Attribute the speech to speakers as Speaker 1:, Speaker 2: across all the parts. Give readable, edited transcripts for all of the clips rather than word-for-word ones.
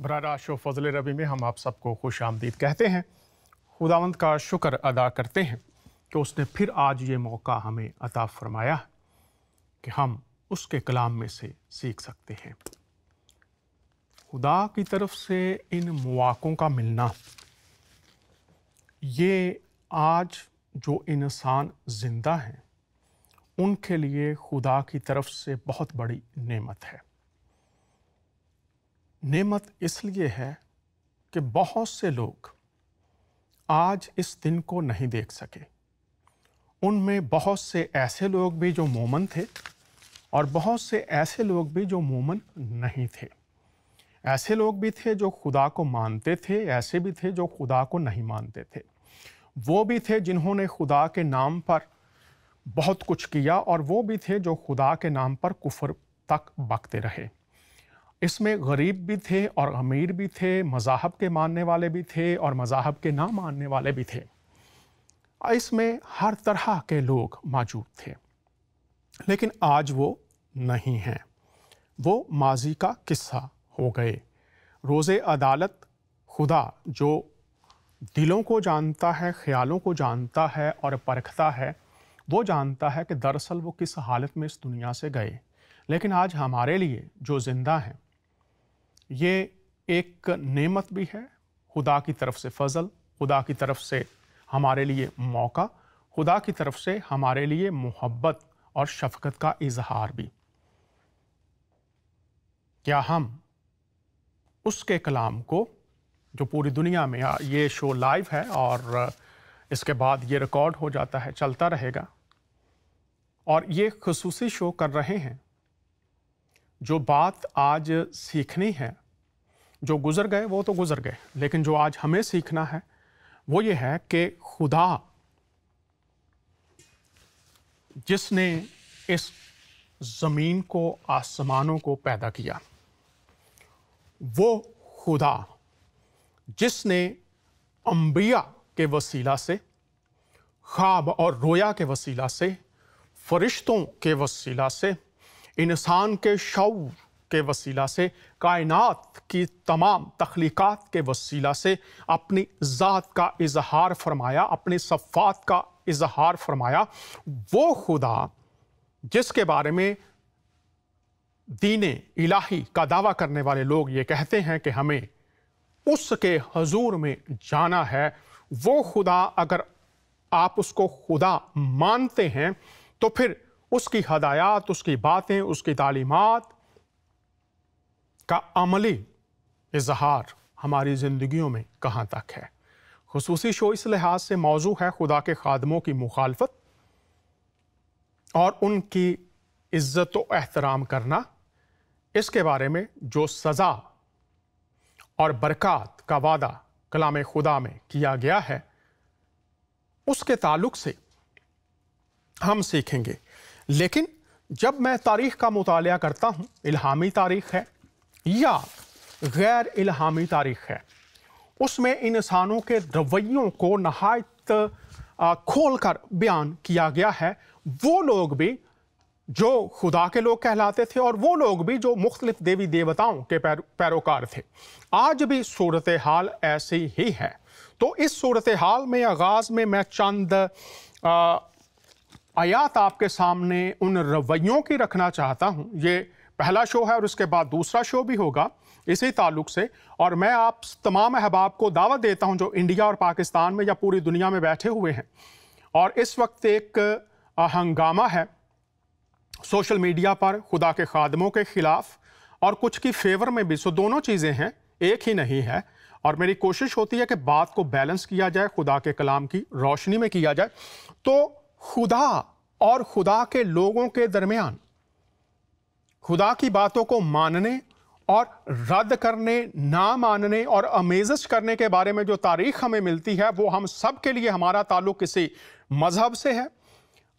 Speaker 1: बराह रास्त फजल रबी में हम आप सबको खुश आमदीद कहते हैं। खुदावंद का शुक्र अदा करते हैं कि उसने फिर आज ये मौका हमें अता फरमाया कि हम उसके कलाम में से सीख सकते हैं। खुदा की तरफ से इन मौक़ों का मिलना, ये आज जो इंसान ज़िंदा हैं उनके लिए खुदा की तरफ से बहुत बड़ी नेमत है। नेमत इसलिए है कि बहुत से लोग आज इस दिन को नहीं देख सके। उनमें बहुत से ऐसे लोग भी जो मोमन थे और बहुत से ऐसे लोग भी जो मोमन नहीं थे। ऐसे लोग भी थे जो खुदा को मानते थे, ऐसे भी थे जो खुदा को नहीं मानते थे। वो भी थे जिन्होंने खुदा के नाम पर बहुत कुछ किया और वो भी थे जो खुदा के नाम पर कुफर तक बकते रहे। इसमें गरीब भी थे और अमीर भी थे, मज़ाहब के मानने वाले भी थे और मज़ाहब के ना मानने वाले भी थे। इसमें हर तरह के लोग मौजूद थे, लेकिन आज वो नहीं हैं। वो माजी का किस्सा हो गए। रोज़े अदालत खुदा जो दिलों को जानता है, ख्यालों को जानता है और परखता है, वो जानता है कि दरअसल वो किस हालत में इस दुनिया से गए। लेकिन आज हमारे लिए जो ज़िंदा हैं, ये एक नेमत भी है, खुदा की तरफ से फ़ज़ल, खुदा की तरफ से हमारे लिए मौका, खुदा की तरफ से हमारे लिए मोहब्बत और शफ़क़त का इजहार भी। क्या हम उसके कलाम को, जो पूरी दुनिया में, ये शो लाइव है और इसके बाद ये रिकॉर्ड हो जाता है, चलता रहेगा, और ये खुसूसी शो कर रहे हैं, जो बात आज सीखनी है, जो गुज़र गए वो तो गुज़र गए, लेकिन जो आज हमें सीखना है वो ये है कि खुदा जिसने इस ज़मीन को, आसमानों को पैदा किया, वो खुदा जिसने अंबिया के वसीला से, ख्वाब और रोया के वसीला से, फरिश्तों के वसीला से, इंसान के शऊर के वसीला से, कायनात की तमाम तख्लीक़ात के वसीला से अपनी ज़ात का इजहार फरमाया, अपनी सफ़ात का इजहार फरमाया। वो खुदा जिसके बारे में दीने इलाही का दावा करने वाले लोग ये कहते हैं कि हमें उसके हजूर में जाना है, वो खुदा अगर आप उसको खुदा मानते हैं तो फिर उसकी हदायत, उसकी बातें, उसकी तालीमात का अमली इजहार हमारी ज़िंदगियों में कहाँ तक है। खुसूसी शो इस लिहाज से मौजू है खुदा के खादमों की मुखालफत और उनकी इज़्ज़त व एहतराम करना। इसके बारे में जो सज़ा और बरक़ात का वादा कलाम खुदा में किया गया है, उसके ताल्लुक़ से हम सीखेंगे। लेकिन जब मैं तारीख़ का मुतालिया करता हूँ, इल्हामी तारीख़ है या गैर इल्हामी तारीख़ है, उसमें इंसानों के रवैयों को नहायत खोल कर बयान किया गया है। वो लोग भी जो खुदा के लोग कहलाते थे और वो लोग भी जो मुख्तलिफ देवी देवताओं के पैरोकार थे। आज भी सूरत हाल ऐसी ही है। तो इस सूरत हाल में आगाज़ में मैं चंद आयात आपके सामने उन रवैयों की रखना चाहता हूँ। ये पहला शो है और उसके बाद दूसरा शो भी होगा इसी ताल्लुक़ से। और मैं आप तमाम अहबाब को दावत देता हूँ जो इंडिया और पाकिस्तान में या पूरी दुनिया में बैठे हुए हैं, और इस वक्त एक हंगामा है सोशल मीडिया पर खुदा के खादमों के ख़िलाफ़ और कुछ की फेवर में भी। सो दोनों चीज़ें हैं, एक ही नहीं है। और मेरी कोशिश होती है कि बात को बैलेंस किया जाए, खुदा के कलाम की रोशनी में किया जाए। तो खुदा और खुदा के लोगों के दरमियान खुदा की बातों को मानने और रद्द करने, ना मानने और अमेज़श करने के बारे में जो तारीख़ हमें मिलती है, वो हम सब के लिए, हमारा ताल्लुक़ किसी मज़हब से है,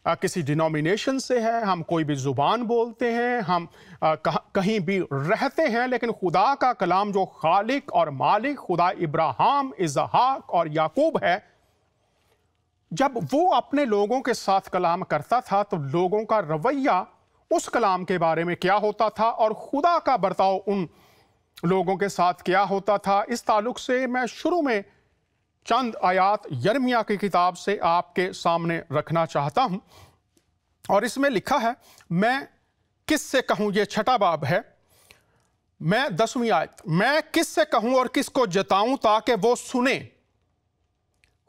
Speaker 1: किसी डिनोमिनेशन से है, हम कोई भी ज़ुबान बोलते हैं, हम कहीं भी रहते हैं, लेकिन खुदा का कलाम जो खालिक और मालिक खुदा इब्राहिम, इसहाक और याकूब है, जब वो अपने लोगों के साथ कलाम करता था तो लोगों का रवैया उस कलाम के बारे में क्या होता था और खुदा का बर्ताव उन لوگوں کے ساتھ کیا ہوتا تھا، اس تعلق سے میں شروع میں چند آیات یرمیہ کی کتاب سے آپ کے سامنے رکھنا چاہتا ہوں، اور اس میں لکھا ہے، میں کس سے کہوں، یہ 6واں باب ہے، میں 10ویں آیت، میں کس سے کہوں اور کس کو جتاؤں تاکہ وہ سنے۔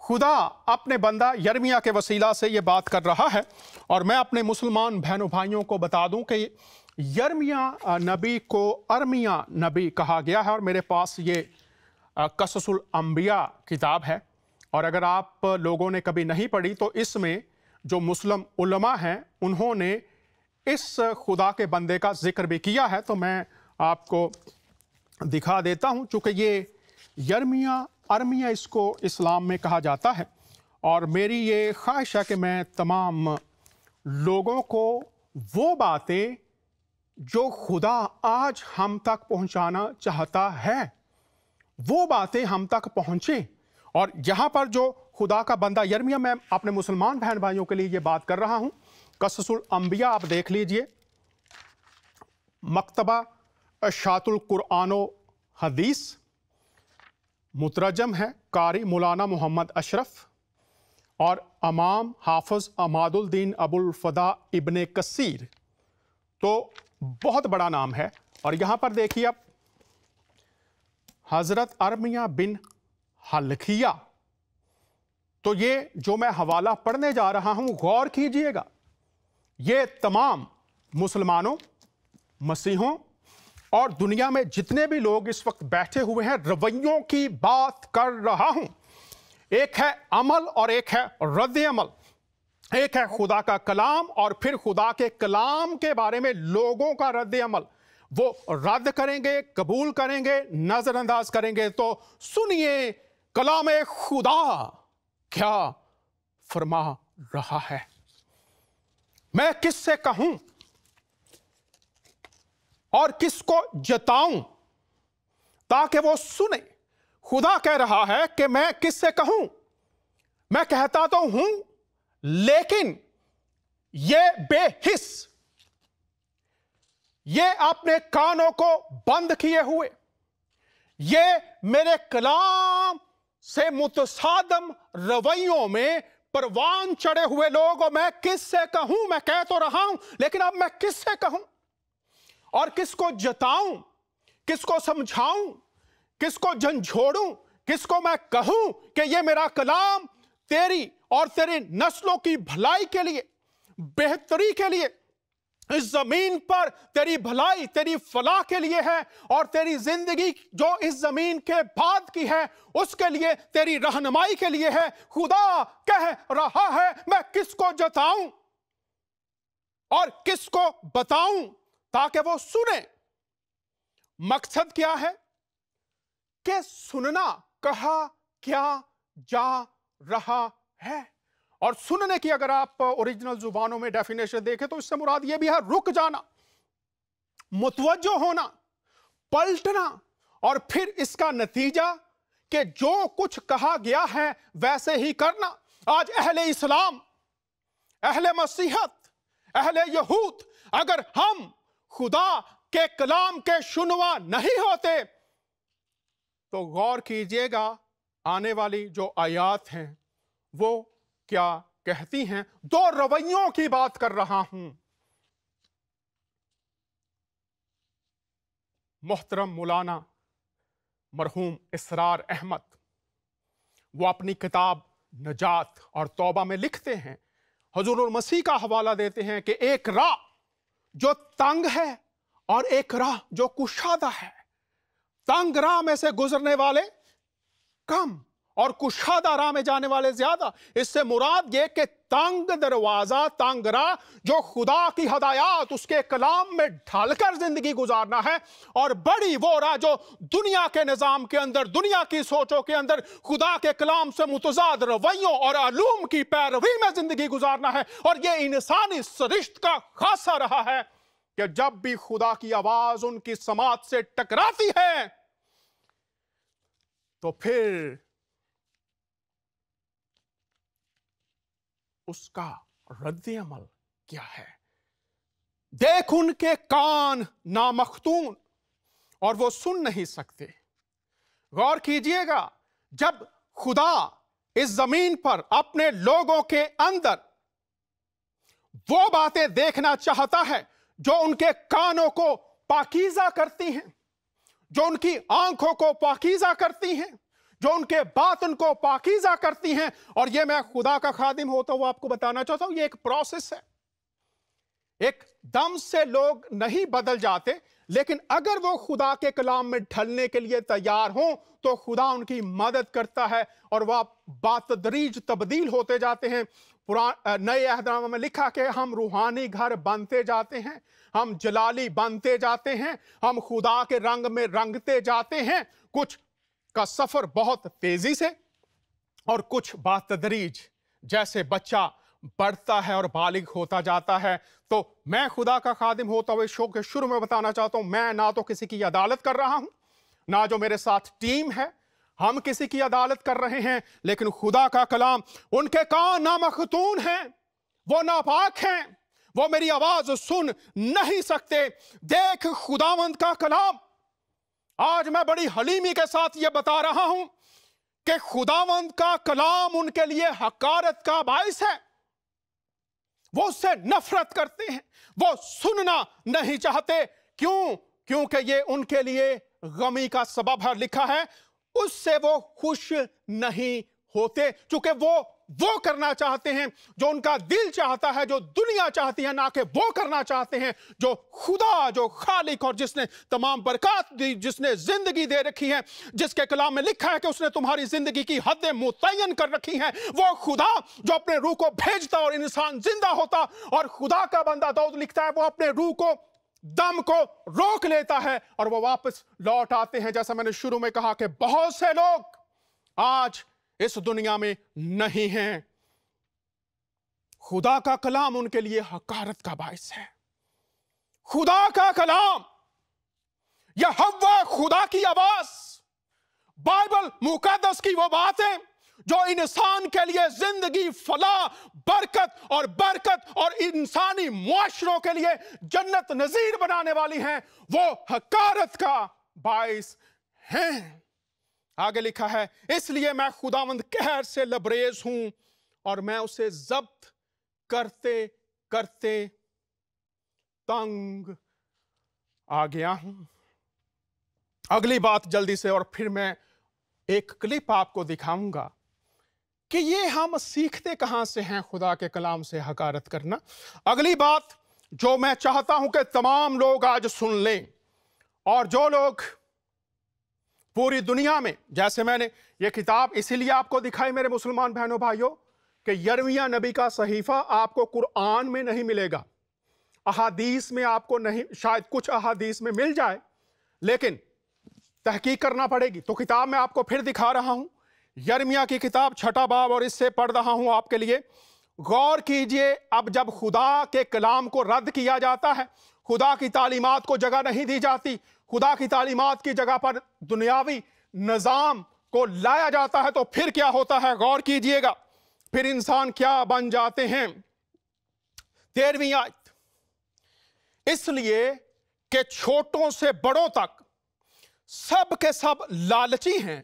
Speaker 1: خدا اپنے بندہ یرمیہ کے وسیلہ سے یہ بات کر رہا ہے، اور میں اپنے مسلمان بہنوں بھائیوں کو بتا دوں کہ یرمیہ نبی کو ارمیہ نبی کہا گیا ہے، اور میرے پاس یہ قصص الانبیاء کتاب ہے، اور اگر آپ لوگوں نے کبھی نہیں پڑھی تو اس میں جو مسلم علماء ہیں انہوں نے اس خدا کے بندے کا ذکر بھی کیا ہے، تو میں آپ کو دکھا دیتا ہوں۔ چونکہ یہ یرمیہ ارمیہ اس کو اسلام میں کہا جاتا ہے، اور میری یہ خواہش ہے کہ میں تمام لوگوں کو وہ باتیں جو خدا آج ہم تک پہنچانا چاہتا ہے وہ باتیں ہم تک پہنچیں۔ اور یہاں پر جو خدا کا بندہ یرمیہ، میں اپنے مسلمان بہن بھائیوں کے لیے یہ بات کر رہا ہوں، قصص الانبیاء آپ دیکھ لیجئے، مکتبہ اشاعت القرآن و حدیث، مترجم ہے قاری مولانا محمد اشرف، اور امام حافظ عماد الدین ابو الفدا ابن کثیر، تو بہت بڑا نام ہے۔ اور یہاں پر دیکھیے اب حضرت ارمیہ بن حلقیہ، تو یہ جو میں حوالہ پڑھنے جا رہا ہوں غور کیجئے گا، یہ تمام مسلمانوں، مسیحوں اور دنیا میں جتنے بھی لوگ اس وقت بیٹھے ہوئے ہیں رویوں کی بات کر رہا ہوں۔ ایک ہے عمل اور ایک ہے رد عمل، ایک ہے خدا کا کلام اور پھر خدا کے کلام کے بارے میں لوگوں کا رد عمل، وہ رد کریں گے، قبول کریں گے، نظر انداز کریں گے۔ تو سنیے کلام خدا کیا فرما رہا ہے۔ میں کس سے کہوں اور کس کو جتاؤں تاکہ وہ سنے۔ خدا کہہ رہا ہے کہ میں کس سے کہوں، میں کہتا تو ہوں لیکن یہ بے حس، یہ اپنے کانوں کو بند کیے ہوئے، یہ میرے کلام سے متصادم رویوں میں پروان چڑھے ہوئے لوگ، اور میں کس سے کہوں، میں کہہ تو رہا ہوں لیکن اب میں کس سے کہوں اور کس کو جتاؤں، کس کو سمجھاؤں، کس کو جھنجھوڑوں، کس کو میں کہوں کہ یہ میرا کلام تیری اور تیری نسلوں کی بھلائی کے لیے، بہتری کے لیے، اس زمین پر تیری بھلائی، تیری فلاح کے لیے ہے، اور تیری زندگی جو اس زمین کے بعد کی ہے اس کے لیے، تیری رہنمائی کے لیے ہے۔ خدا کہہ رہا ہے میں کس کو جتاؤں اور کس کو بتاؤں تاکہ وہ سنے۔ مقصد کیا ہے کہ سننا کہا کیا جا رہا ہے، اور سننے کی اگر آپ اوریجنل زبانوں میں ڈیفینیشن دیکھیں تو اس سے مراد یہ بھی ہے رک جانا، متوجہ ہونا، پلٹنا، اور پھر اس کا نتیجہ کہ جو کچھ کہا گیا ہے ویسے ہی کرنا۔ آج اہل اسلام، اہل مسیحت، اہل یہود، اگر ہم خدا کے کلام کے شنوا نہیں ہوتے تو غور کیجئے گا آنے والی جو آیات ہیں وہ کیا کہتی ہیں۔ دو رویوں کی بات کر رہا ہوں۔ محترم مولانا مرحوم اسرار احمد، وہ اپنی کتاب نجات اور توبہ میں لکھتے ہیں، حضور المسیح کا حوالہ دیتے ہیں کہ ایک راہ جو تنگ ہے اور ایک راہ جو کشادہ ہے۔ تنگ راہ میں سے گزرنے والے کم اور کشادہ راہ میں جانے والے زیادہ۔ اس سے مراد یہ کہ تنگ دروازہ، تنگ راہ جو خدا کی ہدایات اس کے کلام میں ڈھال کر زندگی گزارنا ہے، اور بڑی وہ راہ جو دنیا کے نظام کے اندر، دنیا کی سوچوں کے اندر خدا کے کلام سے متضاد رویوں اور علوم کی پیروی میں زندگی گزارنا ہے۔ اور یہ انسانی سرشت کا خاصہ رہا ہے کہ جب بھی خدا کی آواز ان کی سماعت سے ٹکراتی ہے تو پھر اس کا رد عمل کیا ہے۔ دیکھ ان کے کان نامختون، और वो सुन नहीं सकते। गौर कीजिएगा, जब खुदा इस जमीन पर अपने लोगों के अंदर वो बातें देखना चाहता है जो उनके कानों को पाकीज़ा करती हैं, जो उनकी आंखों को पाकीज़ा करती हैं, जो उनके बातन को पाकीज़ा करती हैं। और ये मैं खुदा का खादिम होता हूं आपको बताना चाहता हूं, ये एक प्रोसेस है। एक दम से लोग नहीं बदल जाते, लेकिन अगर वो खुदा के कलाम में ढलने के लिए तैयार हों तो खुदा उनकी मदद करता है और वह बातदरीज तब्दील होते जाते हैं। नए अहदनामे में लिखा कि हम रूहानी घर बनते जाते हैं, हम जलाली बनते जाते हैं, हम खुदा के रंग में रंगते जाते हैं। कुछ का सफर बहुत तेजी से और कुछ बातदरीज, जैसे बच्चा बढ़ता है और बालिग होता जाता है। तो मैं खुदा का खादिम होता हुए शो के शुरू में बताना चाहता हूं, मैं ना तो किसी की अदालत कर रहा हूं, ना जो मेरे साथ टीम है हम किसी की अदालत कर रहे हैं, लेकिन खुदा का कलाम, उनके कान नामखतून हैं, वो नापाक हैं, वो मेरी आवाज सुन नहीं सकते। देख खुदावंद का कलाम, आज मैं बड़ी हलीमी के साथ ये बता रहा हूं कि खुदावंद का कलाम उनके लिए हकारत का बाइस है। वो उससे नफरत करते हैं, वो सुनना नहीं चाहते। क्यों? क्योंकि ये उनके लिए गमी का सबब है। लिखा है उससे वो खुश नहीं होते, क्योंकि वो करना चाहते हैं जो उनका दिल चाहता है, जो दुनिया चाहती है, ना कि वो करना चाहते हैं जो खुदा, जो खालिक और जिसने तमाम बरकत दी, जिसने जिंदगी दे रखी है, जिसके कलाम में लिखा है कि उसने तुम्हारी जिंदगी की हदें मुतय्यन कर रखी हैं। वो खुदा जो अपने रूह को भेजता और इंसान जिंदा होता। और खुदा का बंदा दाऊद लिखता है वो अपने रूह को, दम को रोक लेता है और वो वापस लौट आते हैं। जैसा मैंने शुरू में कहा कि बहुत से लोग आज इस दुनिया में नहीं हैं। खुदा का कलाम उनके लिए हकारत का बाइस है। खुदा का कलाम, यह हव्वा खुदा की आवाज, बाइबल मुकद्दस की वो बातें जो इंसान के लिए जिंदगी, फलाह, बरकत और इंसानी मुआशरों के लिए जन्नत नजीर बनाने वाली हैं, वो हकारत का बाइस हैं। आगे लिखा है इसलिए मैं खुदावंद कहर से लबरेज हूं और मैं उसे जब्त करते करते तंग आ गया हूं। अगली बात जल्दी से, और फिर मैं एक क्लिप आपको दिखाऊंगा कि ये हम सीखते कहां से हैं खुदा के कलाम से हकारत करना। अगली बात जो मैं चाहता हूं कि तमाम लोग आज सुन लें, और जो लोग पूरी दुनिया में, जैसे मैंने ये किताब इसीलिए आपको दिखाई मेरे मुसलमान बहनों भाइयों कि यिर्मयाह नबी का सहीफा आपको कुरान में नहीं मिलेगा, अहादीस में आपको नहीं, शायद कुछ अहादीस में मिल जाए, लेकिन तहकीक करना पड़ेगी। तो किताब में आपको फिर दिखा रहा हूं, यिर्मयाह की किताब 6ठा बाब, और इससे पढ़ रहा हूं आपके लिए। गौर कीजिए, अब जब खुदा के कलाम को रद्द किया जाता है, खुदा की तालीमात को जगह नहीं दी जाती, खुदा की तालीमात की जगह पर दुनियावी निजाम को लाया जाता है, तो फिर क्या होता है? गौर कीजिएगा, फिर इंसान क्या बन जाते हैं। 13वीं आयत, इसलिए कि छोटों से बड़ों तक सब के सब लालची हैं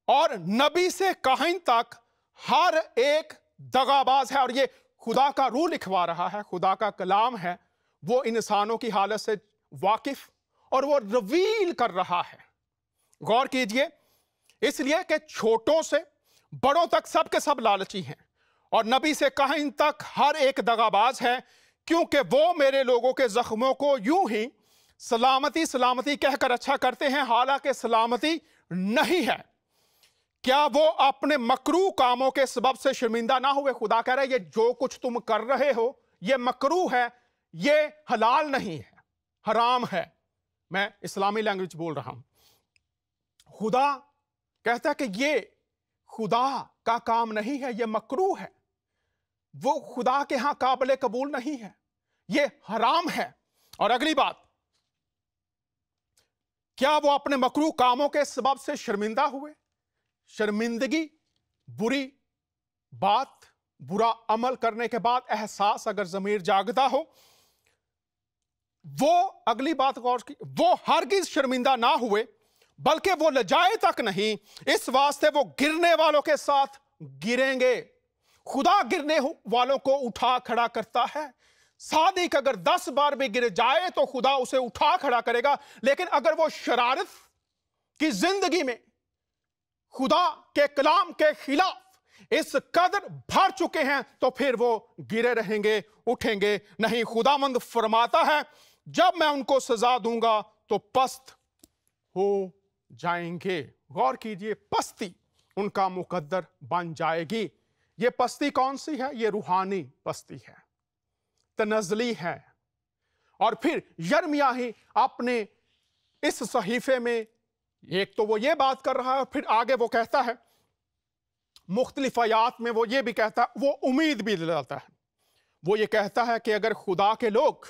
Speaker 1: और नबी से काहिन तक हर एक दगाबाज है। और ये खुदा का रूह लिखवा रहा है, खुदा का कलाम है, वो इंसानों की हालत से वाकिफ और वो रिवील कर रहा है। गौर कीजिए, इसलिए कि छोटों से बड़ों तक सब के सब लालची हैं और नबी से काहिन तक हर एक दगाबाज है, क्योंकि वो मेरे लोगों के जख्मों को यूं ही सलामती सलामती कहकर अच्छा करते हैं, हालांकि सलामती नहीं है। क्या वो अपने मकरू कामों के सबब से शर्मिंदा ना हुए? खुदा कह रहा है ये जो कुछ तुम कर रहे हो ये मकरू है, ये हलाल नहीं है, हराम है। मैं इस्लामी लैंग्वेज बोल रहा हूं। खुदा कहता है कि ये खुदा का काम नहीं है, ये मकरू है, वो खुदा के यहां काबिल कबूल नहीं है, ये हराम है। और अगली बात, क्या वो अपने मकरू कामों के सबब से शर्मिंदा हुए? शर्मिंदगी, बुरी बात, बुरा अमल करने के बाद एहसास अगर ज़मीर जागता हो, वो अगली बात गौर की, वो हरगिज शर्मिंदा ना हुए बल्कि वो लजाए तक नहीं, इस वास्ते वो गिरने वालों के साथ गिरेंगे। खुदा गिरने वालों को उठा खड़ा करता है। सादिक अगर 10 बार भी गिर जाए तो खुदा उसे उठा खड़ा करेगा, लेकिन अगर वो शरारत की जिंदगी में खुदा के कलाम के खिलाफ इस कदर भर चुके हैं तो फिर वो गिरे रहेंगे, उठेंगे नहीं। खुदावंद फरमाता है जब मैं उनको सजा दूंगा तो पस्त हो जाएंगे। गौर कीजिए, पस्ती उनका मुकद्दर बन जाएगी। ये पस्ती कौन सी है? ये रूहानी पस्ती है, तनज़ली है। और फिर यिर्मयाह ही अपने इस सहीफे में एक तो वो ये बात कर रहा है, फिर आगे वो कहता है मुख्तलिफ आयात में वो ये भी कहता है, वो उम्मीद भी दिलाता है। वो ये कहता है कि अगर खुदा के लोग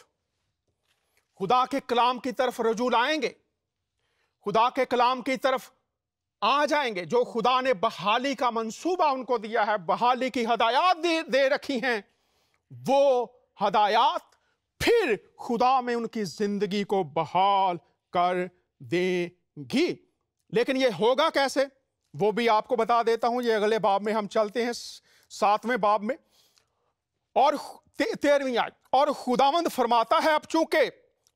Speaker 1: खुदा के कलाम की तरफ रजू लाएंगे, खुदा के कलाम की तरफ आ जाएंगे, जो खुदा ने बहाली का मंसूबा उनको दिया है, बहाली की हदायत दे रखी हैं, वो हदायत फिर खुदा में उनकी जिंदगी को बहाल कर देंगी। लेकिन ये होगा कैसे, वो भी आपको बता देता हूं। ये अगले बाब में हम चलते हैं, 7वें बाब में और 13वीं आयत। और खुदावंद फरमाता है अब चूंकि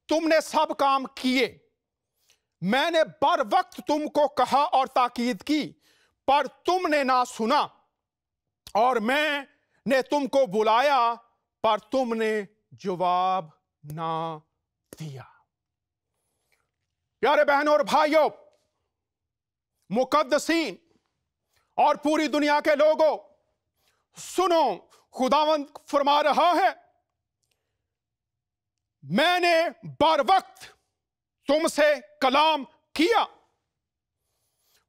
Speaker 1: तुमने सब काम किए, मैंने बर वक्त तुमको कहा और ताकीद की, पर तुमने ना सुना, और मैंने तुमको बुलाया पर तुमने जवाब ना दिया। प्यारे बहनों और भाइयों, मुकद्दसीन और पूरी दुनिया के लोगों, सुनो, खुदावंद फरमा रहा है मैंने बर वक्त तुमसे कलाम किया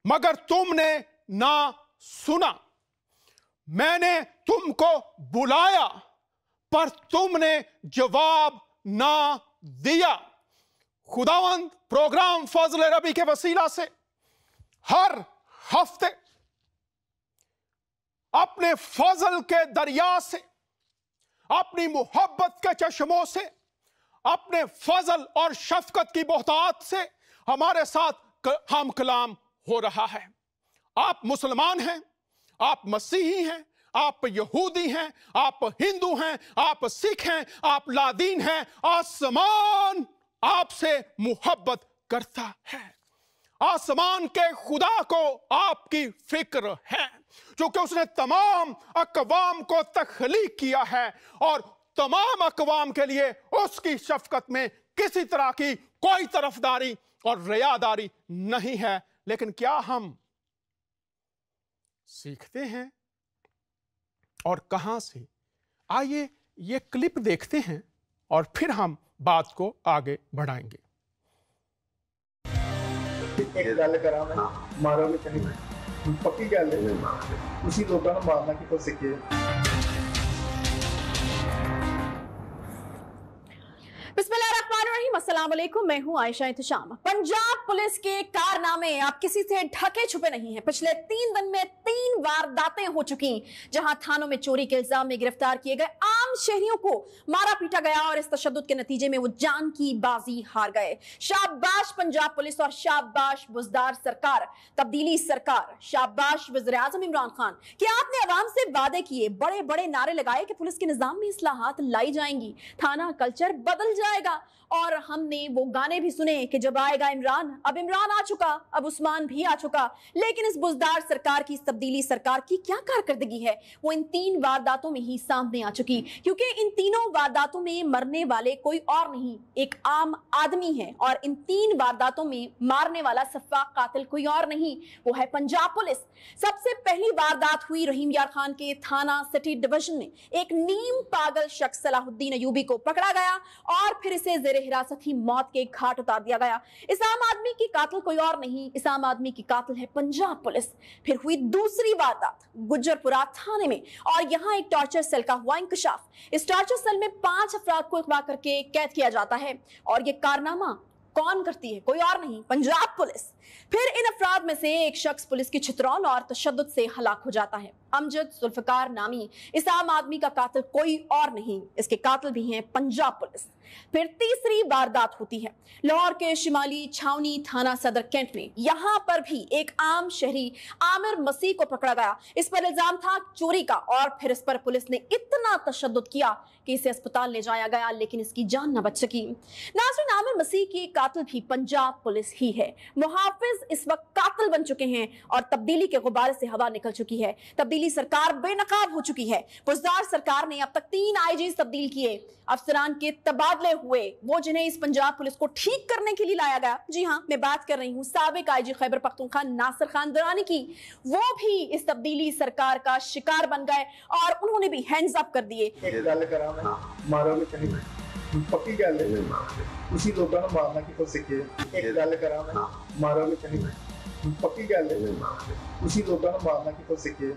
Speaker 1: मगर तुमने ना सुना, मैंने तुमको बुलाया पर तुमने जवाब ना दिया। खुदावंद प्रोग्राम फजल रबी के वसीला से हर हफ्ते अपने फजल के दरिया से, अपनी मोहब्बत के चश्मों से, अपने फजल और शफकत की बोहतात से हमारे साथ हम कलाम हो रहा है। आप मुसलमान हैं, आप मसीही हैं, आप यहूदी हैं, आप हिंदू हैं, आप सिख हैं, आप लादीन हैं, आसमान आपसे मोहब्बत करता है। आसमान के खुदा को आपकी फिक्र है, क्योंकि उसने तमाम अकवाम को तख्लीक किया है और तमाम अकवाम के लिए उसकी शफकत में किसी तरह की कोई तरफदारी और रियादारी नहीं है। लेकिन क्या हम सीखते हैं और कहां से? आइए ये क्लिप देखते हैं और फिर हम बात को आगे बढ़ाएंगे।
Speaker 2: एक गल करा मैं मारोगे तो नहीं, पक्की गल है, उसी लोगों को मारना कि तो सीखे।
Speaker 3: बिस्मिल्लाहिर्रहमानिर्रहीम, अस्सलाम वालेकुम, मैं हूं आयशा इंतशाम। पंजाब पुलिस के कारनामे आप किसी से ढके छुपे नहीं हैं। पिछले 3 दिन में 3 वारदातें हो चुकी, जहां थानों में चोरी के इल्जाम में गिरफ्तार किए गए आम शहरियों को मारा पीटा गया और इस तशद्दुद के नतीजे में वो जान की बाजी हार गए। शाबाश पंजाब पुलिस और शाबाश बुजदार सरकार, तब्दीली सरकार, शाबाश वज़ीर आज़म इमरान खान कि आपने अवाम से वादे किए, बड़े बड़े नारे लगाए कि पुलिस के निजाम में इस्लाहात लाई जाएंगी, थाना कल्चर बदल जाएगा। और हमने वो गाने भी सुने कि जब आएगा इमरान, अब इमरान आ चुका, अब उस्मान भी आ चुका। लेकिन इस बुजदार सरकार की, इस तब्दीली सरकार की क्या कारकर्दगी है, वो इन 3 वारदातों में ही सामने आ चुकी। क्योंकि इन तीनों वारदातों में मरने वाले कोई और नहीं, एक आम आदमी है, और इन 3 वारदातों में मारने वाला सफाक कातिल कोई और नहीं, वो है पंजाब पुलिस। सबसे पहली वारदात हुई रहीम यार खान के थाना सिटी डिवीजन में। एक नीम पागल शख्स सलाहुद्दीन अयूबी को पकड़ा गया और फिर इसे जेरे हिरासत ही मौत के घाट उतार दिया गया। इस आम आदमी की कातिल कोई और नहीं, इस आम आदमी की कातिल है पंजाब पुलिस। फिर हुई दूसरी वारदात गुज्जरपुरा थाने में, और यहाँ एक टॉर्चर सेल का हुआ इंकशाफ। इस टॉर्चर सेल में 5 अफराद को अगवा करके कैद किया जाता है, और ये कारनामा कौन करती है? कोई और नहीं, पंजाब पुलिस। फिर इन अफराद में से एक शख्स पुलिस की छितरौल और तशद्दुद से हलाक हो जाता है। अमजद जुल्फकार नामी इस आम आदमी का कातिल कोई और नहीं, इसके कातिल भी हैं पंजाब पुलिस। फिर तीसरी वारदात होती है लाहौर के शिमाली छावनी थाना सदर कैंट में। यहाँ पर भी एक आम शहरी आमिर मसीह को पकड़ा गया। इस पर इल्जाम था चोरी का और फिर इस पर पुलिस ने इतना तशद्दुद किया कि इसे अस्पताल ले जाया गया, लेकिन इसकी जान न बच सकी। नाज़रीन, आमिर मसीह की कातिल भी पंजाब पुलिस ही है। मुहाफिज इस वक्त कातिल बन चुके हैं और तब्दीली के गुब्बारे से हवा निकल चुकी है। तब्दीली सरकार बेनकाब हो चुकी है। पुजदार सरकार ने अब तक 3 आईजी तब्दील किए। अफसरान के तबादले हुए, वो जिन्हें इस पंजाब पुलिस को ठीक करने के लिए लाया गया। जी हाँ, मैं बात कर रही हूँ साबिक आईजी खैबर पख्तूनख्वा नासिर खान दुरानी की। वो भी इस तब्दीली सरकार का शिकार बन गए और उन्होंने भी हैंड्स अप कर दिए।
Speaker 2: एक गल करा मैं मारोगे तो नहीं, पक्की गल है। उसी लोगों ने मारना कि तो सीखे। एक गल करा मैं मारोगे तो नहीं, पक्की गल है। उसी लोगों ने मारना कि तो सीखे।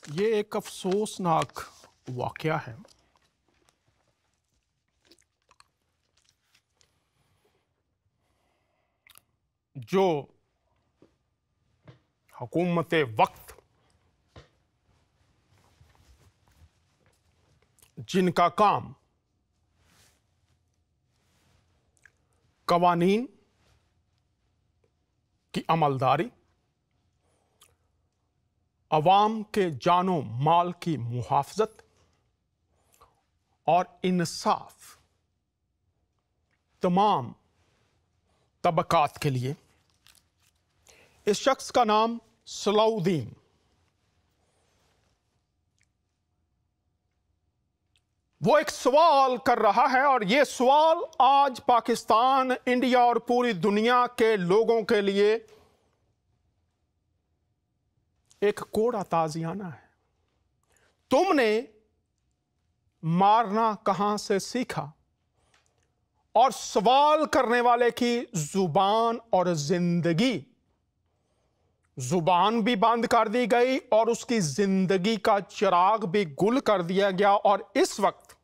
Speaker 1: ये एक अफसोसनाक वाकया है। जो हुकूमत वक्त, जिनका काम कवानीन की अमलदारी, अवाम के जानो माल की मुहाफ़ज़त और इंसाफ तमाम तबकात के लिए। इस शख्स का नाम सलाउद्दीन। वो एक सवाल कर रहा है और ये सवाल आज पाकिस्तान, इंडिया और पूरी दुनिया के लोगों के लिए एक कोड़ा ताज़ियाना है। तुमने मारना कहां से सीखा? और सवाल करने वाले की जुबान और जिंदगी, जुबान भी बंद कर दी गई और उसकी जिंदगी का चिराग भी गुल कर दिया गया। और इस वक्त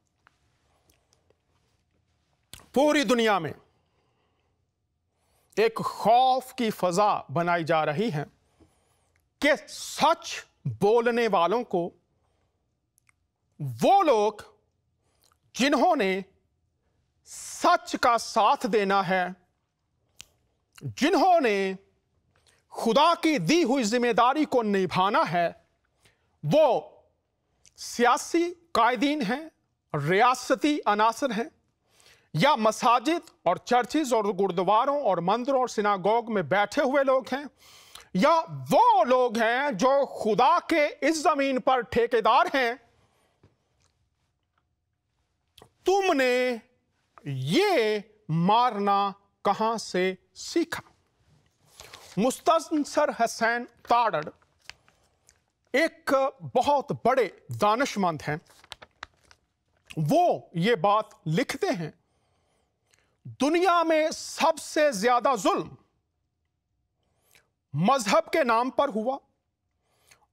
Speaker 1: पूरी दुनिया में एक खौफ की फजा बनाई जा रही है कि सच बोलने वालों को, वो लोग जिन्होंने सच का साथ देना है, जिन्होंने खुदा की दी हुई जिम्मेदारी को निभाना है, वो सियासी कायदीन हैं, रियासती अनासर हैं, या मसाजिद और चर्चेज और गुरुद्वारों और मंदिरों और सिनागोग में बैठे हुए लोग हैं, या वो लोग हैं जो खुदा के इस जमीन पर ठेकेदार हैं। तुमने ये मारना कहां से सीखा? मुस्तनसर हुसैन ताड़ड़ एक बहुत बड़े दानिशमंद हैं। वो ये बात लिखते हैं, दुनिया में सबसे ज्यादा जुल्म मजहब के नाम पर हुआ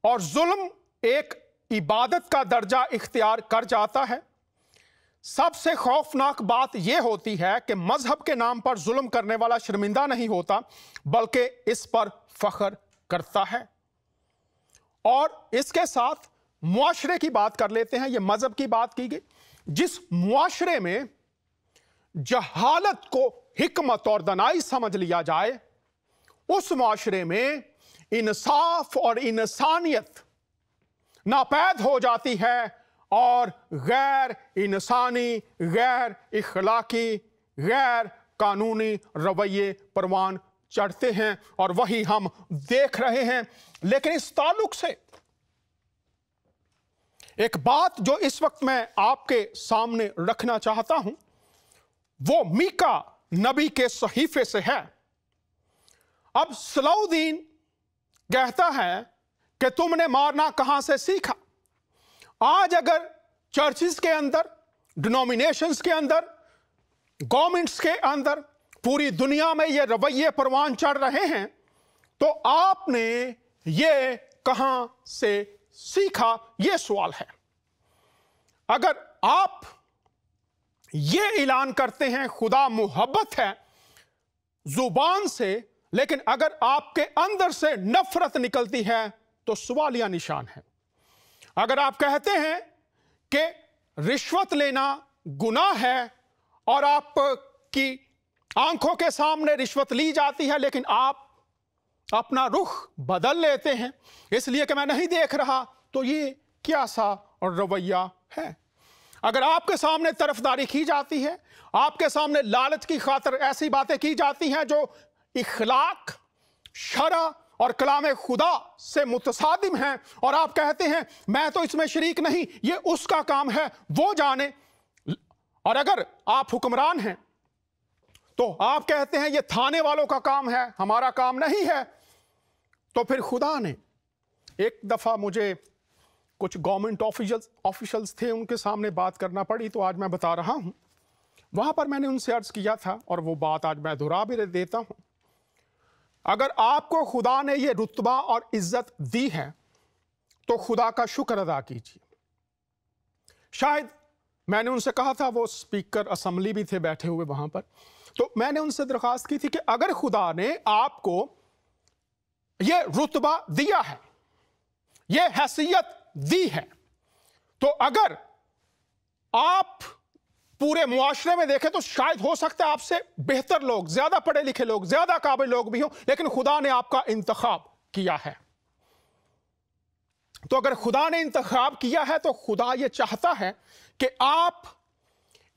Speaker 1: और जुल्म एक इबादत का दर्जा इख्तियार कर जाता है। सबसे खौफनाक बात यह होती है कि मजहब के नाम पर जुल्म करने वाला शर्मिंदा नहीं होता, बल्कि इस पर फख्र करता है। और इसके साथ मुआशरे की बात कर लेते हैं। यह मजहब की बात की गई। जिस मुआशरे में जहालत को हिकमत और दनाई समझ लिया जाए, उस मुआशरे में इंसाफ और इंसानियत नापैद हो जाती है और गैर इंसानी, गैर इखलाकी, गैर कानूनी रवैये परवान चढ़ते हैं। और वही हम देख रहे हैं। लेकिन इस ताल्लुक से एक बात जो इस वक्त मैं आपके सामने रखना चाहता हूं, वो मीका नबी के सहीफे से है। अब सलाउद्दीन कहता है कि तुमने मारना कहां से सीखा? आज अगर चर्चिस के अंदर, डिनोमिनेशंस के अंदर, गवर्नमेंट्स के अंदर, पूरी दुनिया में ये रवैये परवान चढ़ रहे हैं, तो आपने ये कहां से सीखा? ये सवाल है। अगर आप ये ऐलान करते हैं खुदा मोहब्बत है जुबान से, लेकिन अगर आपके अंदर से नफरत निकलती है तो सवालिया निशान है। अगर आप कहते हैं कि रिश्वत लेना गुनाह है और आपकी आंखों के सामने रिश्वत ली जाती है, लेकिन आप अपना रुख बदल लेते हैं इसलिए कि मैं नहीं देख रहा, तो ये क्या सा रवैया है? अगर आपके सामने तरफदारी की जाती है, आपके सामने लालच की खातिर ऐसी बातें की जाती हैं जो इखलाक, शरा और कलाम खुदा से मुतसादिम हैं, और आप कहते हैं मैं तो इसमें शरीक नहीं, ये उसका काम है, वो जाने। और अगर आप हुक्मरान हैं तो आप कहते हैं ये थाने वालों का काम है, हमारा काम नहीं है। तो फिर खुदा ने एक दफ़ा मुझे कुछ गवर्नमेंट ऑफिशियल्स थे, उनके सामने बात करना पड़ी, तो आज मैं बता रहा हूं। वहां पर मैंने उनसे अर्ज किया था और वो बात आज मैं दोहरा भी देता हूं। अगर आपको खुदा ने ये रुतबा और इज्जत दी है तो खुदा का शुक्र अदा कीजिए। शायद मैंने उनसे कहा था, वो स्पीकर असेंबली भी थे बैठे हुए वहां पर, तो मैंने उनसे दरख्वास्त की थी कि अगर खुदा ने आपको ये रुतबा दिया है, ये हैसियत दी है, तो अगर आप पूरे मुआशरे में देखें तो शायद हो सकता है आपसे बेहतर लोग, ज्यादा पढ़े लिखे लोग, ज्यादा काबिल लोग भी हों, लेकिन खुदा ने आपका इंतखाब किया है। तो अगर खुदा ने इंतखाब किया है तो खुदा ये चाहता है कि आप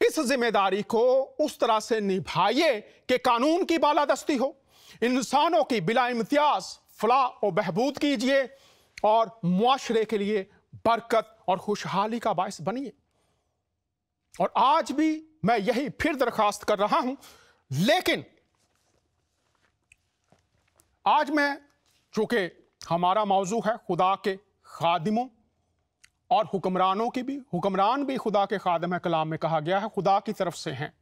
Speaker 1: इस जिम्मेदारी को उस तरह से निभाइए कि कानून की बालादस्ती हो, इंसानों की बिला इम्तियाज फलाह और बहबूद कीजिए और मुआशरे के लिए बरकत और खुशहाली का बायस बनिए। और आज भी मैं यही फिर दरखास्त कर रहा हूं, लेकिन आज मैं, चूंकि हमारा मौजू है खुदा के खादिमों और हुक्मरानों की भी, हुक्मरान भी खुदा के खादिम है, कलाम में कहा गया है खुदा की तरफ से हैं,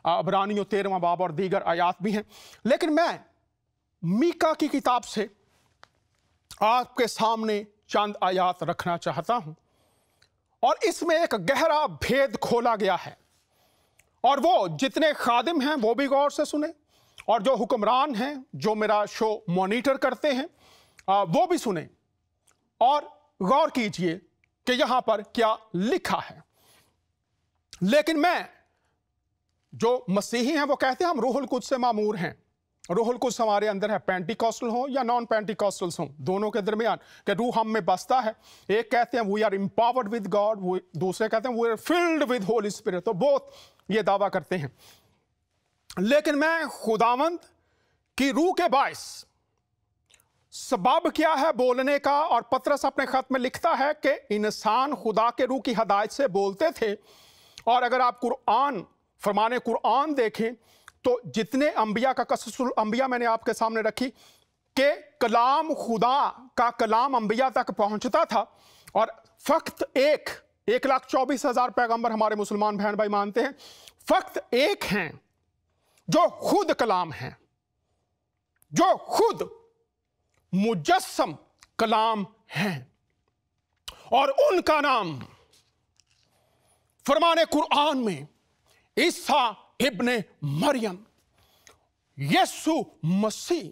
Speaker 1: अबरानियों 13वां बाब और दीगर आयात भी हैं। लेकिन मैं मीका की किताब से आपके सामने चंद आयात रखना चाहता हूं, और इसमें एक गहरा भेद खोला गया है, और वो जितने खादिम हैं वो भी गौर से सुने, और जो हुक्मरान हैं, जो मेरा शो मॉनिटर करते हैं, वो भी सुने और गौर कीजिए कि यहां पर क्या लिखा है। लेकिन मैं, जो मसीही हैं वो कहते हैं हम रूहुल कुद्स से मामूर हैं, रूहुल कुद्स हमारे अंदर है, पेंटिकॉस्टल हो या नॉन पेंटिकॉस्टल्स हो, दोनों के दरमियान कि रूह हम में बसता है। एक कहते हैं we are empowered with God, दूसरे कहते हैं we are filled with Holy Spirit, तो बोथ ये दावा करते हैं। लेकिन मैं खुदावंद की रूह के बायस सबब क्या है बोलने का, और पतरस अपने खत में लिखता है कि इंसान खुदा के रूह की हदायत से बोलते थे। और अगर आप कुरान, फरमाने कुरान देखें तो जितने अंबिया का कससुल अंबिया मैंने आपके सामने रखी कि कलाम खुदा का कलाम अंबिया तक पहुंचता था, और फक्त 1,24,000 पैगंबर हमारे मुसलमान बहन भाई मानते हैं, फक्त एक हैं जो खुद कलाम हैं, जो खुद मुजस्सम कलाम हैं, और उनका नाम फरमाने कुरान में ईसा इब्ने मरियम, यीशु मसीह,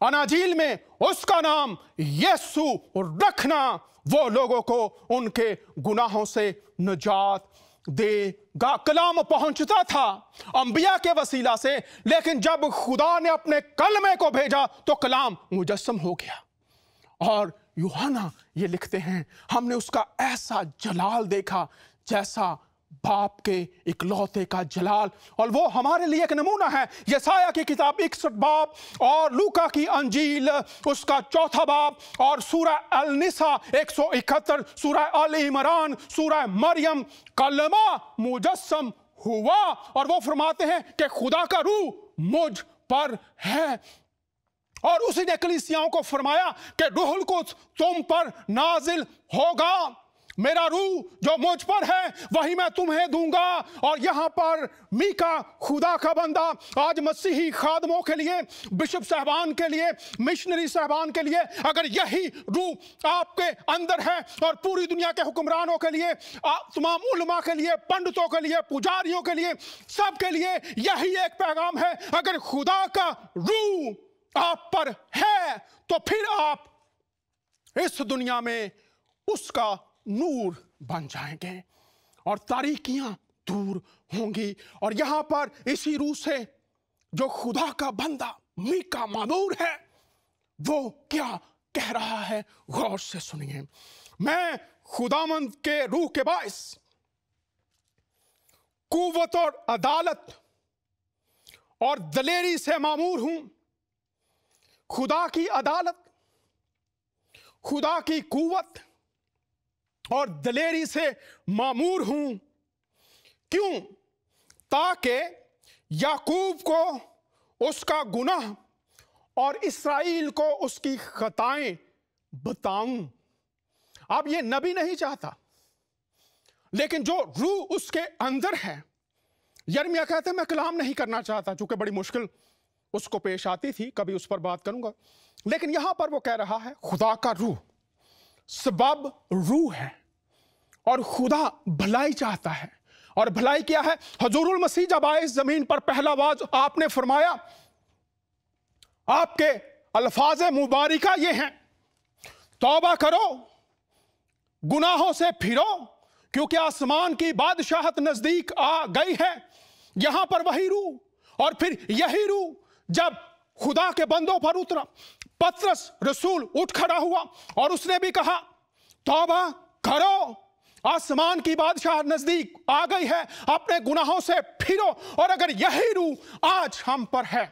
Speaker 1: अनाजील में उसका नाम यीशु रखना वो लोगों को उनके गुनाहों से निजात देगा। कलाम पहुंचता था अंबिया के वसीला से, लेकिन जब खुदा ने अपने कलमे को भेजा तो कलाम मुजस्सम हो गया। और यूहन्ना ये लिखते हैं हमने उसका ऐसा जलाल देखा जैसा बाप के इकलौते का जलाल, और वो हमारे लिए एक नमूना है। यसाया की किताब 61 बाब और लूका की अंजील उसका 4 बाब और सूरह अल निसा 171, सूरह अल इमरान, सूरह मरियम, कलमा मुजस्सम हुआ, और वो फरमाते हैं कि खुदा का रूह मुझ पर है। और उसी ने कलीसियाओं को फरमाया कि रूहुल कुद्स तुम पर नाजिल होगा, मेरा रूह जो मुझ पर है वही मैं तुम्हें दूंगा। और यहां पर मीका खुदा का बंदा आज मसीही खादमों के लिए, बिशप साहबान के लिए, मिशनरी साहबान के लिए, अगर यही रूह आपके अंदर है और पूरी दुनिया के हुक्मरानों के लिए, तमाम उलमा के लिए, पंडितों के लिए, पुजारियों के लिए, सबके लिए यही एक पैगाम है, अगर खुदा का रूह आप पर है तो फिर आप इस दुनिया में उसका नूर बन जाएंगे। और तारीकियां दूर होंगी। और यहां पर इसी रूह से जो खुदा का बंदा मीका मामूर है वो क्या कह रहा है, गौर से सुनिए। मैं खुदामंद के रूह के बाइस कुव्वत और अदालत और दलेरी से मामूर हूं। खुदा की अदालत, खुदा की कुव्वत और दलेरी से मामूर हूं। क्यों? ताकि याकूब को उसका गुनाह और इस्राएल को उसकी खताएं बताऊं। अब ये नबी नहीं चाहता, लेकिन जो रूह उसके अंदर है, यिर्मयाह कहते हैं मैं कलाम नहीं करना चाहता, चूंकि बड़ी मुश्किल उसको पेश आती थी, कभी उस पर बात करूंगा। लेकिन यहां पर वो कह रहा है खुदा का रूह सबब रूह है और खुदा भलाई चाहता है। और भलाई क्या है? हजूरुल मसीह जब आए इस जमीन पर, पहला वाज आपने फरमाया, आपके अल्फाज मुबारिका ये हैं, तौबा करो, गुनाहों से फिरो, क्योंकि आसमान की बादशाहत नजदीक आ गई है। यहां पर वही रूह, और फिर यही रूह जब खुदा के बंदों पर उतरा, पतरस रसूल उठ खड़ा हुआ और उसने भी कहा तौबा करो, आसमान की बादशाह नजदीक आ गई है, अपने गुनाहों से फिरो। और अगर यही रूह आज हम पर है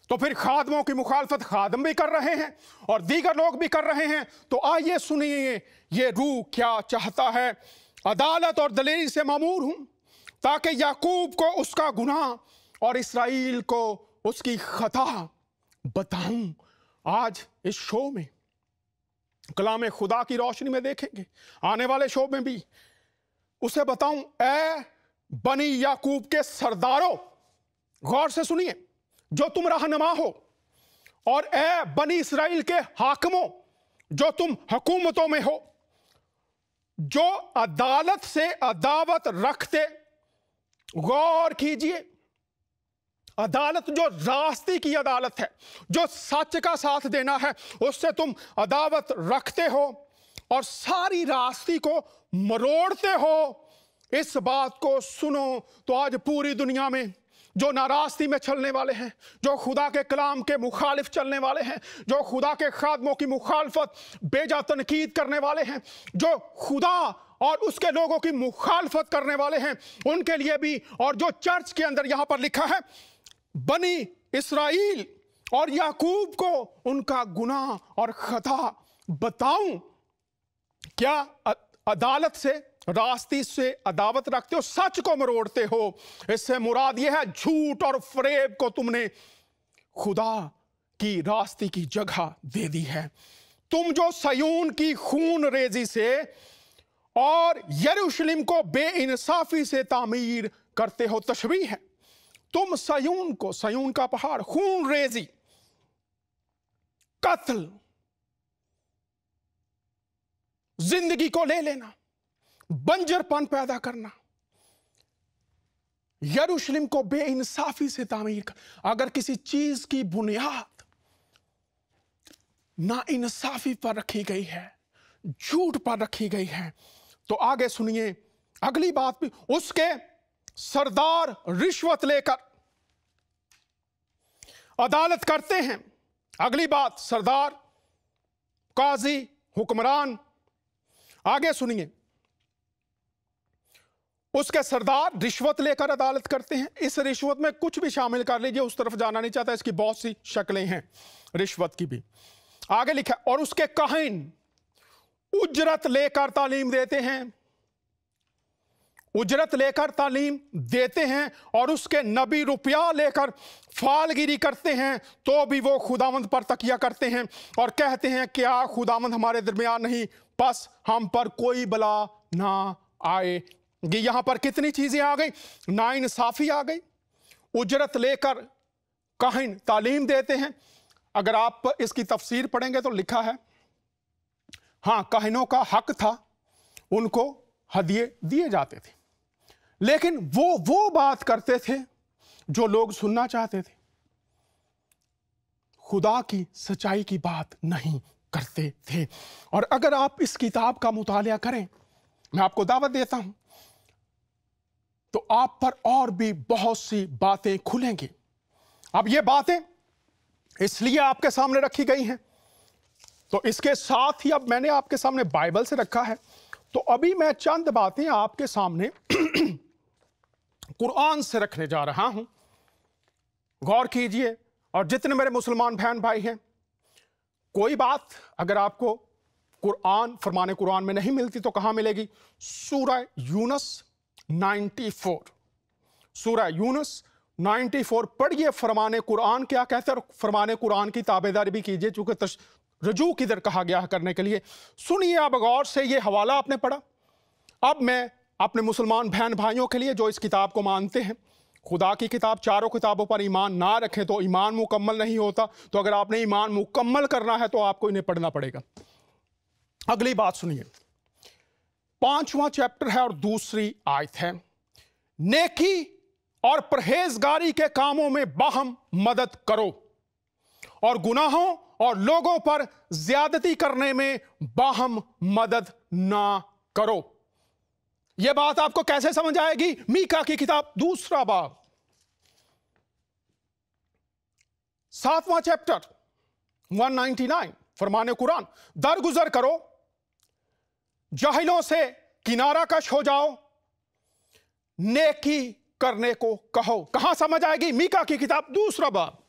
Speaker 1: तो फिर खादमों की मुखालफत खादम भी कर रहे हैं और दीगर लोग भी कर रहे हैं। तो आइए सुनिए ये रूह क्या चाहता है। अदालत और दलेरी से मामूर हूं ताकि याकूब को उसका गुनाह और इस्राएल को उसकी खता बताऊं। आज इस शो में कलाम खुदा की रोशनी में देखेंगे, आने वाले शो में भी उसे बताऊं, ए बनी याकूब के सरदारों, गौर से सुनिए, जो तुम रहनुमा हो, और ए बनी इस्राएल के हाकिमों, जो तुम हुकूमतों में हो, जो अदालत से अदावत रखते, गौर कीजिए, अदालत जो रास्ते की अदालत है, जो सच का साथ देना है, उससे तुम अदावत रखते हो और सारी रास्ते को मरोड़ते हो। इस बात को सुनो तो आज पूरी दुनिया में जो नारास्ती में चलने वाले हैं, जो खुदा के कलाम के मुखालिफ चलने वाले हैं, जो खुदा के खादमों की मुखालफत बेजा तनकीद करने वाले हैं, जो खुदा और उसके लोगों की मुखालफत करने वाले हैं, उनके लिए भी, और जो चर्च के अंदर यहां पर लिखा है बनी इस्राएल और याकूब को उनका गुनाह और खता बताऊं। क्या अदालत से, रास्ते से अदावत रखते हो, सच को मरोड़ते हो। इससे मुराद यह है झूठ और फरेब को तुमने खुदा की रास्ते की जगह दे दी है। तुम जो सयून की खून रेजी से और यरूशलेम को बेइंसाफी से तामीर करते हो, तशबीह है। तुम सयून को, सयून का पहाड़, खून रेजी, कत्ल, जिंदगी को ले लेना, बंजरपन पैदा करना, यरूशलेम को बेइंसाफी से तामीर कर। अगर किसी चीज की बुनियाद नाइंसाफी पर रखी गई है, झूठ पर रखी गई है, तो आगे सुनिए अगली बात भी, उसके सरदार रिश्वत लेकर अदालत करते हैं। अगली बात, सरदार, काजी, हुक्मरान। आगे सुनिए, उसके सरदार रिश्वत लेकर अदालत करते हैं। इस रिश्वत में कुछ भी शामिल कर लीजिए, उस तरफ जाना नहीं चाहता, इसकी बहुत सी शक्लें हैं रिश्वत की भी। आगे लिखा, और उसके काहिन उजरत लेकर तालीम देते हैं, उजरत लेकर तालीम देते हैं, और उसके नबी रुपया लेकर फालगिरी करते हैं, तो भी वो खुदावंद पर तकिया करते हैं और कहते हैं क्या खुदावंद हमारे दरमियान नहीं, बस हम पर कोई बला ना आए। यहां पर कितनी चीजें आ गई, नाइंसाफी आ गई, उजरत लेकर काहिन तालीम देते हैं। अगर आप इसकी तफसीर पढ़ेंगे तो लिखा है, हाँ काहिनों का हक था, उनको हदिये दिए जाते थे, लेकिन वो बात करते थे जो लोग सुनना चाहते थे, खुदा की सच्चाई की बात नहीं करते थे। और अगर आप इस किताब का मुतालिया करें मैं आपको दावत देता हूं तो आप पर और भी बहुत सी बातें खुलेंगी। अब ये बातें इसलिए आपके सामने रखी गई हैं, तो इसके साथ ही अब मैंने आपके सामने बाइबल से रखा है, तो अभी मैं चंद बातें आपके सामने कुरान से रखने जा रहा हूं। गौर कीजिए, और जितने मेरे मुसलमान बहन भाई हैं, कोई बात अगर आपको कुरान फरमाने कुरान में नहीं मिलती तो कहां मिलेगी? सूरह यूनुस 94, सूरह यूनुस 94 पढ़िए। फरमाने कुरान क्या कहते हैं और फरमाने कुरान की ताबेदारी भी कीजिए, चूंकि रजू किधर कहा गया है करने के लिए। सुनिए अब गौर से, ये हवाला आपने पढ़ा। अब मैं अपने मुसलमान बहन भाइयों के लिए जो इस किताब को मानते हैं, खुदा की किताब, चारों किताबों पर ईमान ना रखें तो ईमान मुकम्मल नहीं होता। तो अगर आपने ईमान मुकम्मल करना है तो आपको इन्हें पढ़ना पड़ेगा। अगली बात सुनिए, 5वां चैप्टर है और दूसरी आयत है, नेकी और परहेजगारी के कामों में बाहम मदद करो और गुनाहों और लोगों पर ज्यादती करने में बाहम मदद ना करो। यह बात आपको कैसे समझ आएगी? मीका की किताब 2 बाब 7वां चैप्टर 199 फरमाने कुरान, दरगुजर करो, जाहिलों से किनारा कश हो जाओ, नेकी करने को कहो। कहां समझ आएगी? मीका की किताब 2 बाब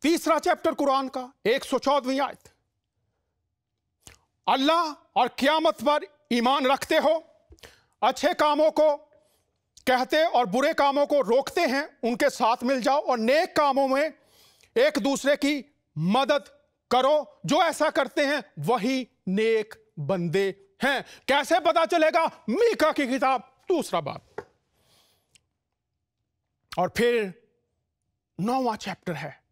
Speaker 1: 3 चैप्टर कुरान का 114वीं आयत, अल्लाह और क़यामत पर ईमान रखते हो, अच्छे कामों को कहते और बुरे कामों को रोकते हैं, उनके साथ मिल जाओ और नेक कामों में एक दूसरे की मदद करो, जो ऐसा करते हैं वही नेक बंदे हैं। कैसे पता चलेगा? मीका की किताब 2 बाब। और फिर 9वां चैप्टर है,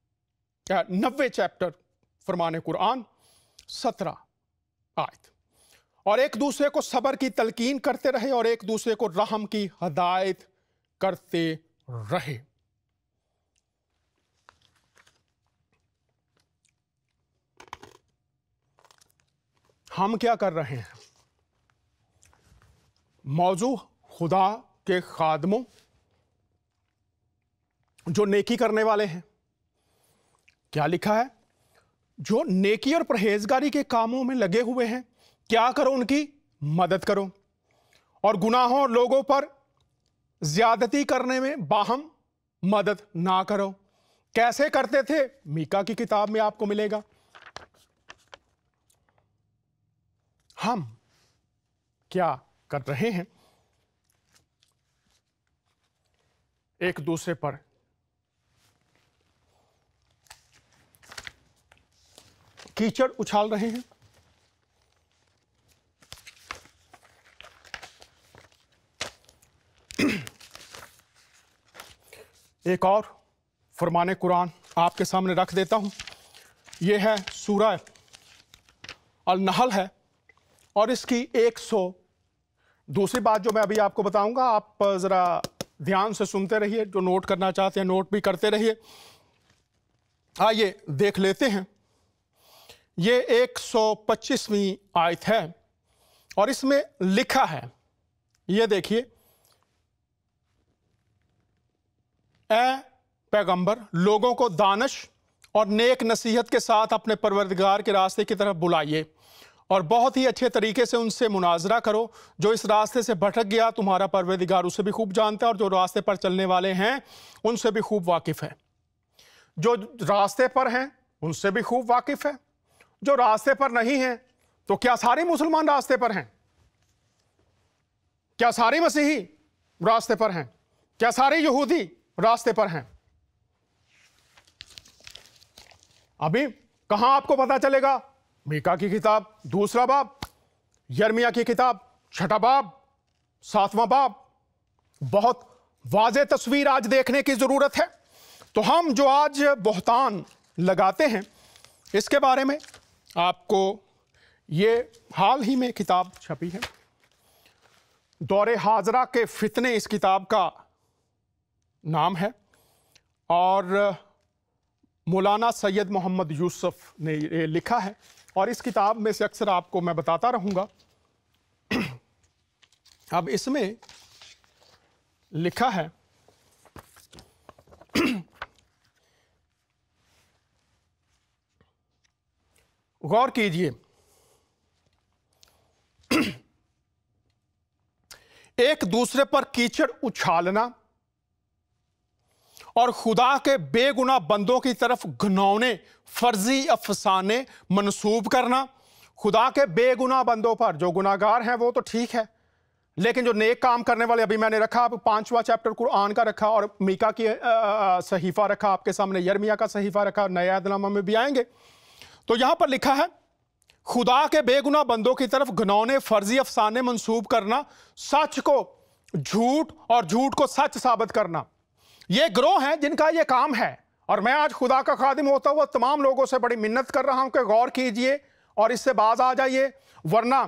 Speaker 1: 90 चैप्टर फरमाने कुरान 17 आयत, और एक दूसरे को सब्र की तलकीन करते रहे और एक दूसरे को रहम की हदायत करते रहे। हम क्या कर रहे हैं? मौजू खुदा के खादमों जो नेकी करने वाले हैं, क्या लिखा है? जो नेकी और परहेजगारी के कामों में लगे हुए हैं, क्या करो? उनकी मदद करो और गुनाहों और लोगों पर ज्यादती करने में बाहम मदद ना करो। कैसे करते थे? मीका की किताब में आपको मिलेगा। हम क्या कर रहे हैं? एक दूसरे पर कीचड़ उछाल रहे हैं, एक और फरमाने कुरान आपके सामने रख देता हूं। यह है सूरह अल नहल है और इसकी 100। दूसरी बात जो मैं अभी आपको बताऊंगा, आप जरा ध्यान से सुनते रहिए, जो नोट करना चाहते हैं नोट भी करते रहिए। आइए देख लेते हैं। ये 125वीं आयत है और इसमें लिखा है, ये देखिए, ए पैगंबर, लोगों को दानिश और नेक नसीहत के साथ अपने परवरदिगार के रास्ते की तरफ बुलाइए और बहुत ही अच्छे तरीके से उनसे मुनाजरा करो। जो इस रास्ते से भटक गया, तुम्हारा परवरदिगार उसे भी खूब जानता है और जो रास्ते पर चलने वाले हैं उनसे भी खूब वाकिफ है। जो रास्ते पर हैं उनसे भी खूब वाकिफ है। जो रास्ते पर नहीं हैं, तो क्या सारे मुसलमान रास्ते पर हैं? क्या सारे मसीही रास्ते पर हैं? क्या सारे यहूदी रास्ते पर हैं? अभी कहां आपको पता चलेगा? मीका की किताब 2 बाब, यर्मिया की किताब 6 बाब, 7वां बाब। बहुत वाज़ेह तस्वीर आज देखने की जरूरत है। तो हम जो आज बहतान लगाते हैं, इसके बारे में आपको ये हाल ही में किताब छपी है, दौरे हाजरा के फितने इस किताब का नाम है और मौलाना सैयद मोहम्मद यूसुफ ने ये लिखा है। اور اس کتاب میں سے اکثر آپ کو میں بتاتا رہوں گا. اب اس میں لکھا ہے غور کیجئے, ایک دوسرے پر کیچڑ اچھالنا اور خدا کے بے گناہ بندوں کی طرف گھنونے فرضی افسانے منسوب کرنا. خدا کے بے گناہ بندوں پر, جو گناہگار ہیں وہ تو ٹھیک ہے, لیکن جو نیک کام کرنے والے, ابھی میں نے رکھا اب 5واں چیپٹر قرآن کا رکھا اور میکا کی صحیفہ رکھا آپ کے سامنے, یرمیا کا صحیفہ رکھا, نئے عہد نامہ میں بھی آئیں گے. تو یہاں پر لکھا ہے خدا کے بے گناہ بندوں کی طرف گھنونے فرضی افسانے منسوب کرنا, سچ کو جھوٹ اور جھوٹ کو سچ ثابت کرنا. یہ گروہ ہیں جن کا یہ کام ہے, اور میں آج خدا کا خادم ہوتا ہوا تمام لوگوں سے بڑی منت کر رہا ہوں کہ غور کیجئے اور اس سے باز آ جائیے, ورنہ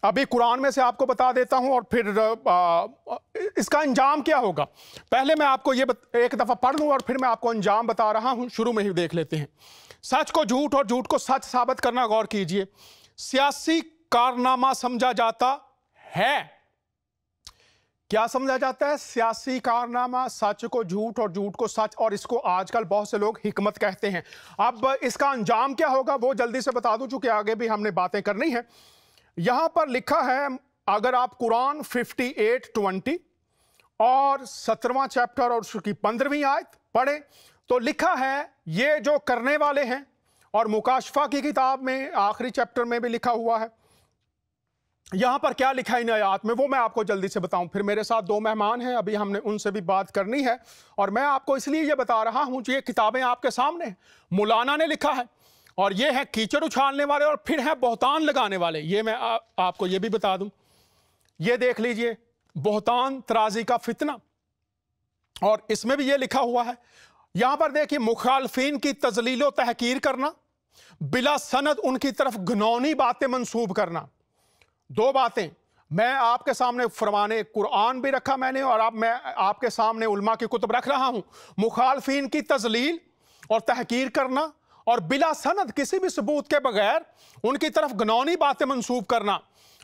Speaker 1: ابھی قرآن میں سے آپ کو بتا دیتا ہوں اور پھر اس کا انجام کیا ہوگا. پہلے میں آپ کو یہ ایک دفعہ پڑھ لوں اور پھر میں آپ کو انجام بتا رہا ہوں, شروع میں ہی دیکھ لیتے ہیں. سچ کو جھوٹ اور جھوٹ کو سچ ثابت کرنا. غور کیجئے, سیاسی کارنامہ سمجھا جاتا ہے. کیا سمجھا جاتا ہے؟ سیاسی کارنامہ, سچ کو جھوٹ اور جھوٹ کو سچ, اور اس کو آج کل بہت سے لوگ حکمت کہتے ہیں. اب اس کا انجام کیا ہوگا وہ جلدی سے بتا دوں چونکہ آگے بھی ہم نے باتیں کرنی ہیں. یہاں پر لکھا ہے, اگر آپ قرآن 58:20 اور 17واں چیپٹر اور اس کی 15ویں آیت پڑھیں تو لکھا ہے یہ جو کرنے والے ہیں, اور مکاشفہ کی کتاب میں آخری چیپٹر میں بھی لکھا ہوا ہے. یہاں پر کیا لکھا ہے ان آیات میں وہ میں آپ کو جلدی سے بتاؤں. پھر میرے ساتھ 2 مہمان ہیں, ابھی ہم نے ان سے بھی بات کرنی ہے, اور میں آپ کو اس لیے یہ بتا رہا ہوں کہ یہ کتابیں آپ کے سامنے ہیں. مولانا نے لکھا ہے, اور یہ ہے کیچڑ اچھالنے والے, اور پھر ہے بہتان لگانے والے. یہ میں آپ کو یہ بھی بتا دوں, یہ دیکھ لیجئے بہتان ترازی کا فتنہ, اور اس میں بھی یہ لکھا ہوا ہے. یہاں پر دیکھیے مخالفین کی تذلیل و تحقیر کرنا, بلا سند ان کی طرف گھنونی باتیں منسوب کرنا. 2 باتیں میں آپ کے سامنے فرمانے قرآن بھی رکھا میں نے, اور اب میں آپ کے سامنے علماء کی کتب رکھ رہا ہوں. مخالفین کی تذلیل اور تحقیر کرنا, اور بلا سند کسی بھی ثبوت کے بغیر ان کی طرف گھنونی باتیں منسوب کرنا.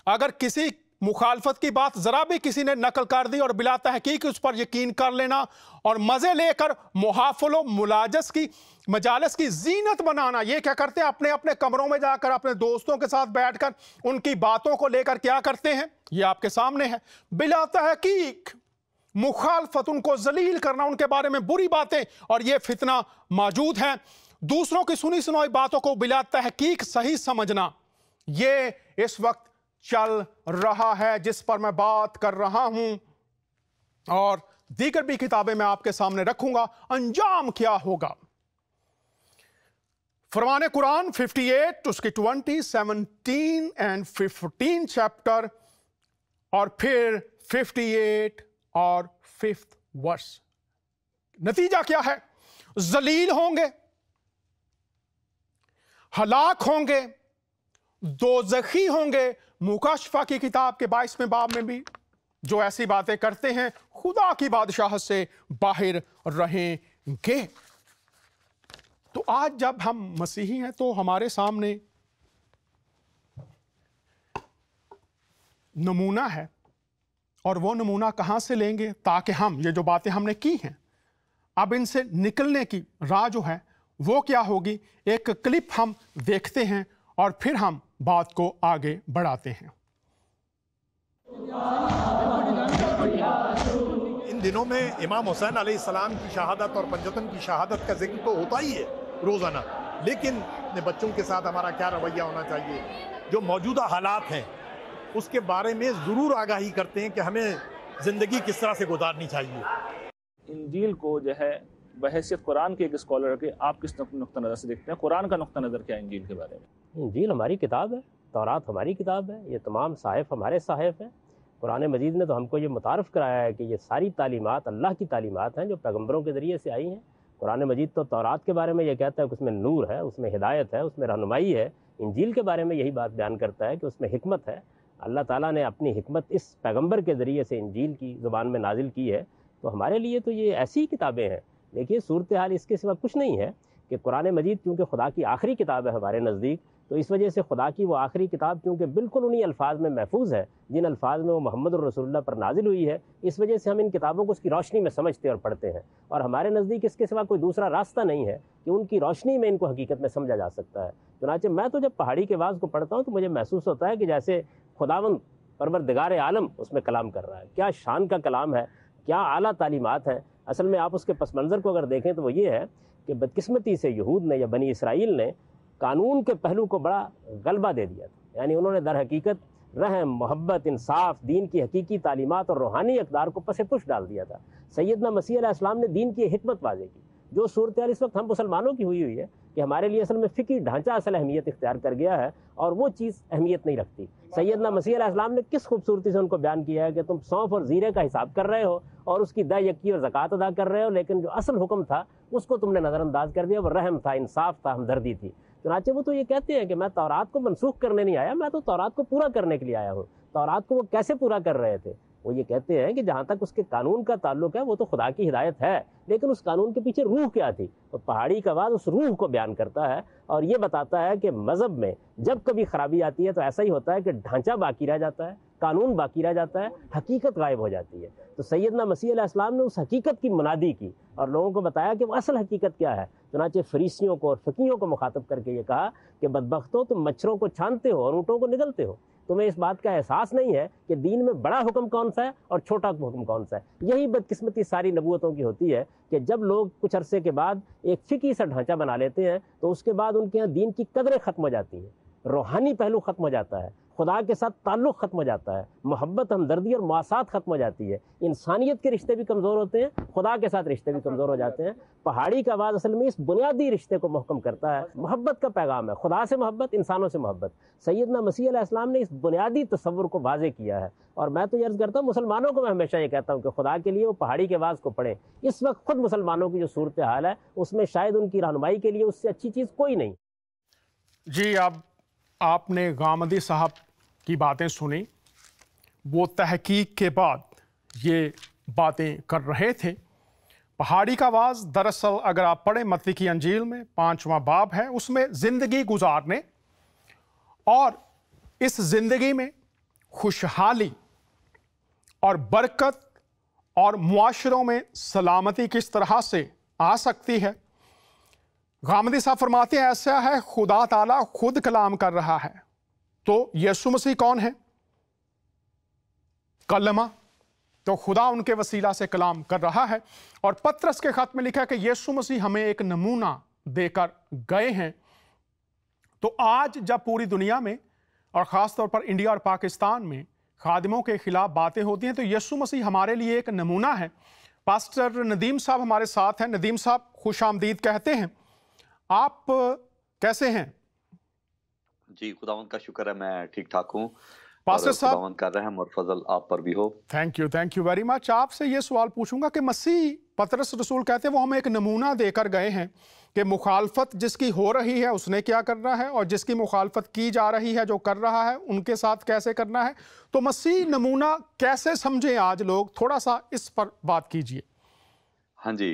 Speaker 1: اگر کسی مخالفت کی بات ذرا بھی کسی نے نقل کر دی اور بلا تحقیق اس پر یقین کر لینا, اور مزے لے کر محافل و مجالس کی زینت بنانا. یہ کیا کرتے ہیں؟ اپنے اپنے کمروں میں جا کر اپنے دوستوں کے ساتھ بیٹھ کر ان کی باتوں کو لے کر کیا کرتے ہیں, یہ آپ کے سامنے ہے. بلا تحقیق مخالفت, ان کو ذلیل کرنا, ان کے بارے میں بری باتیں, اور یہ فتنہ موجود ہے. دوسروں کی سنی سنائی باتوں کو بلا تحقیق صحیح سمجھنا, یہ اس وقت چل رہا ہے جس پر میں بات کر رہا ہوں, اور دیگر بھی کتابیں میں آپ کے سامنے رکھوں گا. انجام کیا ہوگا؟ فرمان قرآن 58 اس کی 20, 17 and 15 چیپٹر, اور پھر 58 اور 5th ورس. نتیجہ کیا ہے؟ ذلیل ہوں گے, ہلاک ہوں گے, دوزخی ہوں گے. مکاشفہ کی کتاب کے 22ویں باب میں بھی جو ایسی باتیں کرتے ہیں خدا کی بادشاہت سے باہر رہیں گے. تو آج جب ہم مسیحی ہیں تو ہمارے سامنے نمونہ ہے, اور وہ نمونہ کہاں سے لیں گے تاکہ ہم یہ جو باتیں ہم نے کی ہیں اب ان سے نکلنے کی راہ جو ہے وہ کیا ہوگی. ایک کلپ ہم دیکھتے ہیں اور پھر ہم بات کو آگے بڑھاتے ہیں.
Speaker 2: ان دنوں میں امام حسین علیہ السلام کی شہادت اور پنجتن کی شہادت کا ذکر تو ہوتا ہی ہے روزانہ, لیکن اپنے بچوں کے ساتھ ہمارا کیا رویہ ہونا چاہیے؟ جو موجودہ حالات ہیں اس کے بارے میں ضرور آگاہی کرتے ہیں کہ ہمیں زندگی کس طرح سے گزارنی چاہیے.
Speaker 4: انجیل کو جو ہے بحیثیت قرآن کے ایک اسکالر کے آپ کس نقطہ نظر سے دیکھتے ہیں؟ قرآن کا نقطہ نظر کیا ہے انجیل کے بارے میں؟
Speaker 5: انجیل ہماری کتاب ہے, تورات ہماری کتاب ہے, یہ تمام صحائف ہمارے صحائف ہیں. قرآن مجید نے تو ہم کو یہ متعارف کرایا ہے کہ یہ ساری تعلیمات اللہ کی تعلیمات ہیں جو پیغمبروں کے ذریعے سے آئی ہیں. قرآن مجید تو تورات کے بارے میں یہ کہتا ہے کہ اس میں نور ہے, اس میں ہدایت ہے, اس میں رہنمائی ہے. انجیل کے بارے میں یہی بات بیان کرتا ہے کہ اس میں حکمت ہے. اللہ تعالیٰ نے اپنی حکمت اس پیغمبر کے ذریعے سے انجیل کی زبان میں نازل کی ہے. تو ہمارے لیے تو یہ ایسی کتابیں ہیں. دیکھیے صورتحال اس کے سوا کچھ نہیں ہے کہ قرآن مجید چونکہ خدا کی آخری کتاب ہے ہمارے نزدیک, تو اس وجہ سے خدا کی وہ آخری کتاب کیونکہ بالکل انہی الفاظ میں محفوظ ہے جن الفاظ میں وہ محمد الرسول اللہ پر نازل ہوئی ہے، اس وجہ سے ہم ان کتابوں کو اس کی روشنی میں سمجھتے اور پڑھتے ہیں، اور ہمارے نزدیک اس کے سوا کوئی دوسرا راستہ نہیں ہے کہ ان کی روشنی میں ان کو حقیقت میں سمجھا جا سکتا ہے۔ چنانچہ میں تو جب پہاڑی کے واز کو پڑھتا ہوں تو مجھے محسوس ہوتا ہے کہ جیسے خداوند پروردگار عالم اس میں کلام کر رہا ہے، کیا شان کا کلام ہے، کیا اعلیٰ تعلیمات ہیں۔ اصل میں آپ اس کے پس منظر کو اگر دیکھیں تو وہ یہ ہے کہ بدقسمتی سے یہود نے یا بنی اسرائیل نے قانون کے پہلو کو بڑا غلبہ دے دیا تھا، یعنی انہوں نے در حقیقت رحم، محبت، انصاف، دین کی حقیقی تعلیمات اور روحانی اقدار کو پس پش ڈال دیا تھا۔ سیدنا مسیح علیہ السلام نے دین کی حکمت واضح کی۔ جو صورتحال اس وقت ہم مسلمانوں کی ہوئی ہے کہ ہمارے لیے اصل میں فکری ڈھانچہ اصل اہمیت اختیار کر گیا ہے اور وہ چیز اہمیت نہیں رکھتی۔ سیدنا مسیح علیہ السلام نے کس خوبصورتی سے ان کو بیان کیا ہے کہ تم سونف اور زیرے کا حساب کر رہے ہو اور اس کی دہ یکی اور زکوٰۃ ادا کر رہے ہو، لیکن جو اصل حکم تھا اس کو تم نے نظر انداز کر دیا، وہ رحم تھا، انصاف تھا، ہمدردی تھی۔ چنانچہ وہ تو یہ کہتے ہیں کہ میں تورات کو منسوخ کرنے نہیں آیا، میں تو تورات کو پورا کرنے کے لیے آیا ہوں۔ تورات کو وہ کیسے پورا کر رہے تھے؟ وہ یہ کہتے ہیں کہ جہاں تک اس کے قانون کا تعلق ہے وہ تو خدا کی ہدایت ہے، لیکن اس قانون کے پیچھے روح کیا تھی؟ تو پہاڑی کا واز اس روح کو بیان کرتا ہے اور یہ بتاتا ہے کہ مذہب میں جب کبھی خرابی آتی ہے تو ایسا ہی ہوتا ہے کہ ڈھانچہ باقی رہ جاتا ہے، قانون باقی رہ جاتا ہے، حقیقت غائب ہو جاتی ہے۔ تو سیدنا مسیح علیہ السلام نے اس حقیقت کی منادی کی اور لوگوں کو بتایا کہ وہ اصل حقیقت کیا ہے۔ چنانچہ فریسیوں کو اور فقیہوں کو مخاطب کر کے یہ کہا کہ بدبختو، تم مچھروں کو چھانتے ہو اور اونٹوں کو نگلتے ہو، تمہیں اس بات کا احساس نہیں ہے کہ دین میں بڑا حکم کون سا ہے اور چھوٹا حکم کون سا ہے۔ یہی بدقسمتی ساری نبوتوں کی ہوتی ہے کہ جب لوگ کچھ عرصے کے بعد ایک فقہی سا ڈھانچہ بنا لیتے ہیں تو اس کے بعد ان کے یہاں دین کی قدریں ختم ہو جاتی ہیں، روحانی پہلو ختم ہو جاتا ہے، خدا کے ساتھ تعلق ختم ہو جاتا ہے، محبت، ہمدردی اور مواسات ختم ہو جاتی ہے، انسانیت کے رشتے بھی کمزور ہوتے ہیں، خدا کے ساتھ رشتے بھی کمزور ہو جاتے ہیں۔ پہاڑی کا آواز اصل میں اس بنیادی رشتے کو محکم کرتا ہے۔ محبت کا پیغام ہے، خدا سے محبت، انسانوں سے محبت۔ سیدنا مسیح علیہ السلام نے اس بنیادی تصور کو واضح کیا ہے، اور میں تو یہ عرض کرتا ہوں مسلمانوں کو میں ہمیشہ یہ کہتا ہوں کہ خدا کے لیے وہ پہاڑی کے آواز کو پڑھیں۔ اس وقت خود مسلمانوں کی جو صورتحال ہے اس میں شاید ان کی رہنمائی کے لیے اس سے اچھی چیز کوئی نہیں۔
Speaker 1: جی، اب آپ نے غامدی صاحب کی باتیں سنی، وہ تحقیق کے بعد یہ باتیں کر رہے تھے۔ پہاڑی کا آواز دراصل اگر آپ پڑھیں متی کی انجیل میں 5واں باب ہے، اس میں زندگی گزارنے اور اس زندگی میں خوشحالی اور برکت اور معاشروں میں سلامتی کس طرح سے آ سکتی ہے۔ غامدی صاحب فرماتے ہیں ایسا ہے خدا تعالیٰ خود کلام کر رہا ہے۔ تو یسوع مسیح کون ہے؟ کلمہ، تو خدا ان کے وسیلہ سے کلام کر رہا ہے، اور پطرس کے خط میں لکھا ہے کہ یسوع مسیح ہمیں ایک نمونہ دے کر گئے ہیں۔ تو آج جب پوری دنیا میں اور خاص طور پر انڈیا اور پاکستان میں خادموں کے خلاف باتیں ہوتی ہیں تو یسوع مسیح ہمارے لیے ایک نمونہ ہے۔ پاسٹر ندیم صاحب ہمارے ساتھ ہیں۔ ندیم صاحب خوش آمدید کہتے ہیں، آپ کیسے ہیں؟
Speaker 6: جی، خداوند کا شکر ہے، میں ٹھیک ٹھاک ہوں۔
Speaker 1: پاسٹر صاحب،
Speaker 6: خداوند کا رحم اور فضل آپ پر بھی ہو۔
Speaker 1: Thank you very much. آپ سے یہ سوال پوچھوں گا کہ مسیح پطرس رسول کہتے ہیں وہ ہمیں ایک نمونہ دے کر گئے ہیں کہ مخالفت جس کی ہو رہی ہے اس نے کیا کرنا ہے، اور جس کی مخالفت کی جا رہی ہے جو کر رہا ہے ان کے ساتھ کیسے کرنا ہے۔ تو مسیح نمونہ کیسے سمجھیں آج لوگ؟ تھوڑا سا اس پر بات کیجئے۔
Speaker 6: ہاں جی،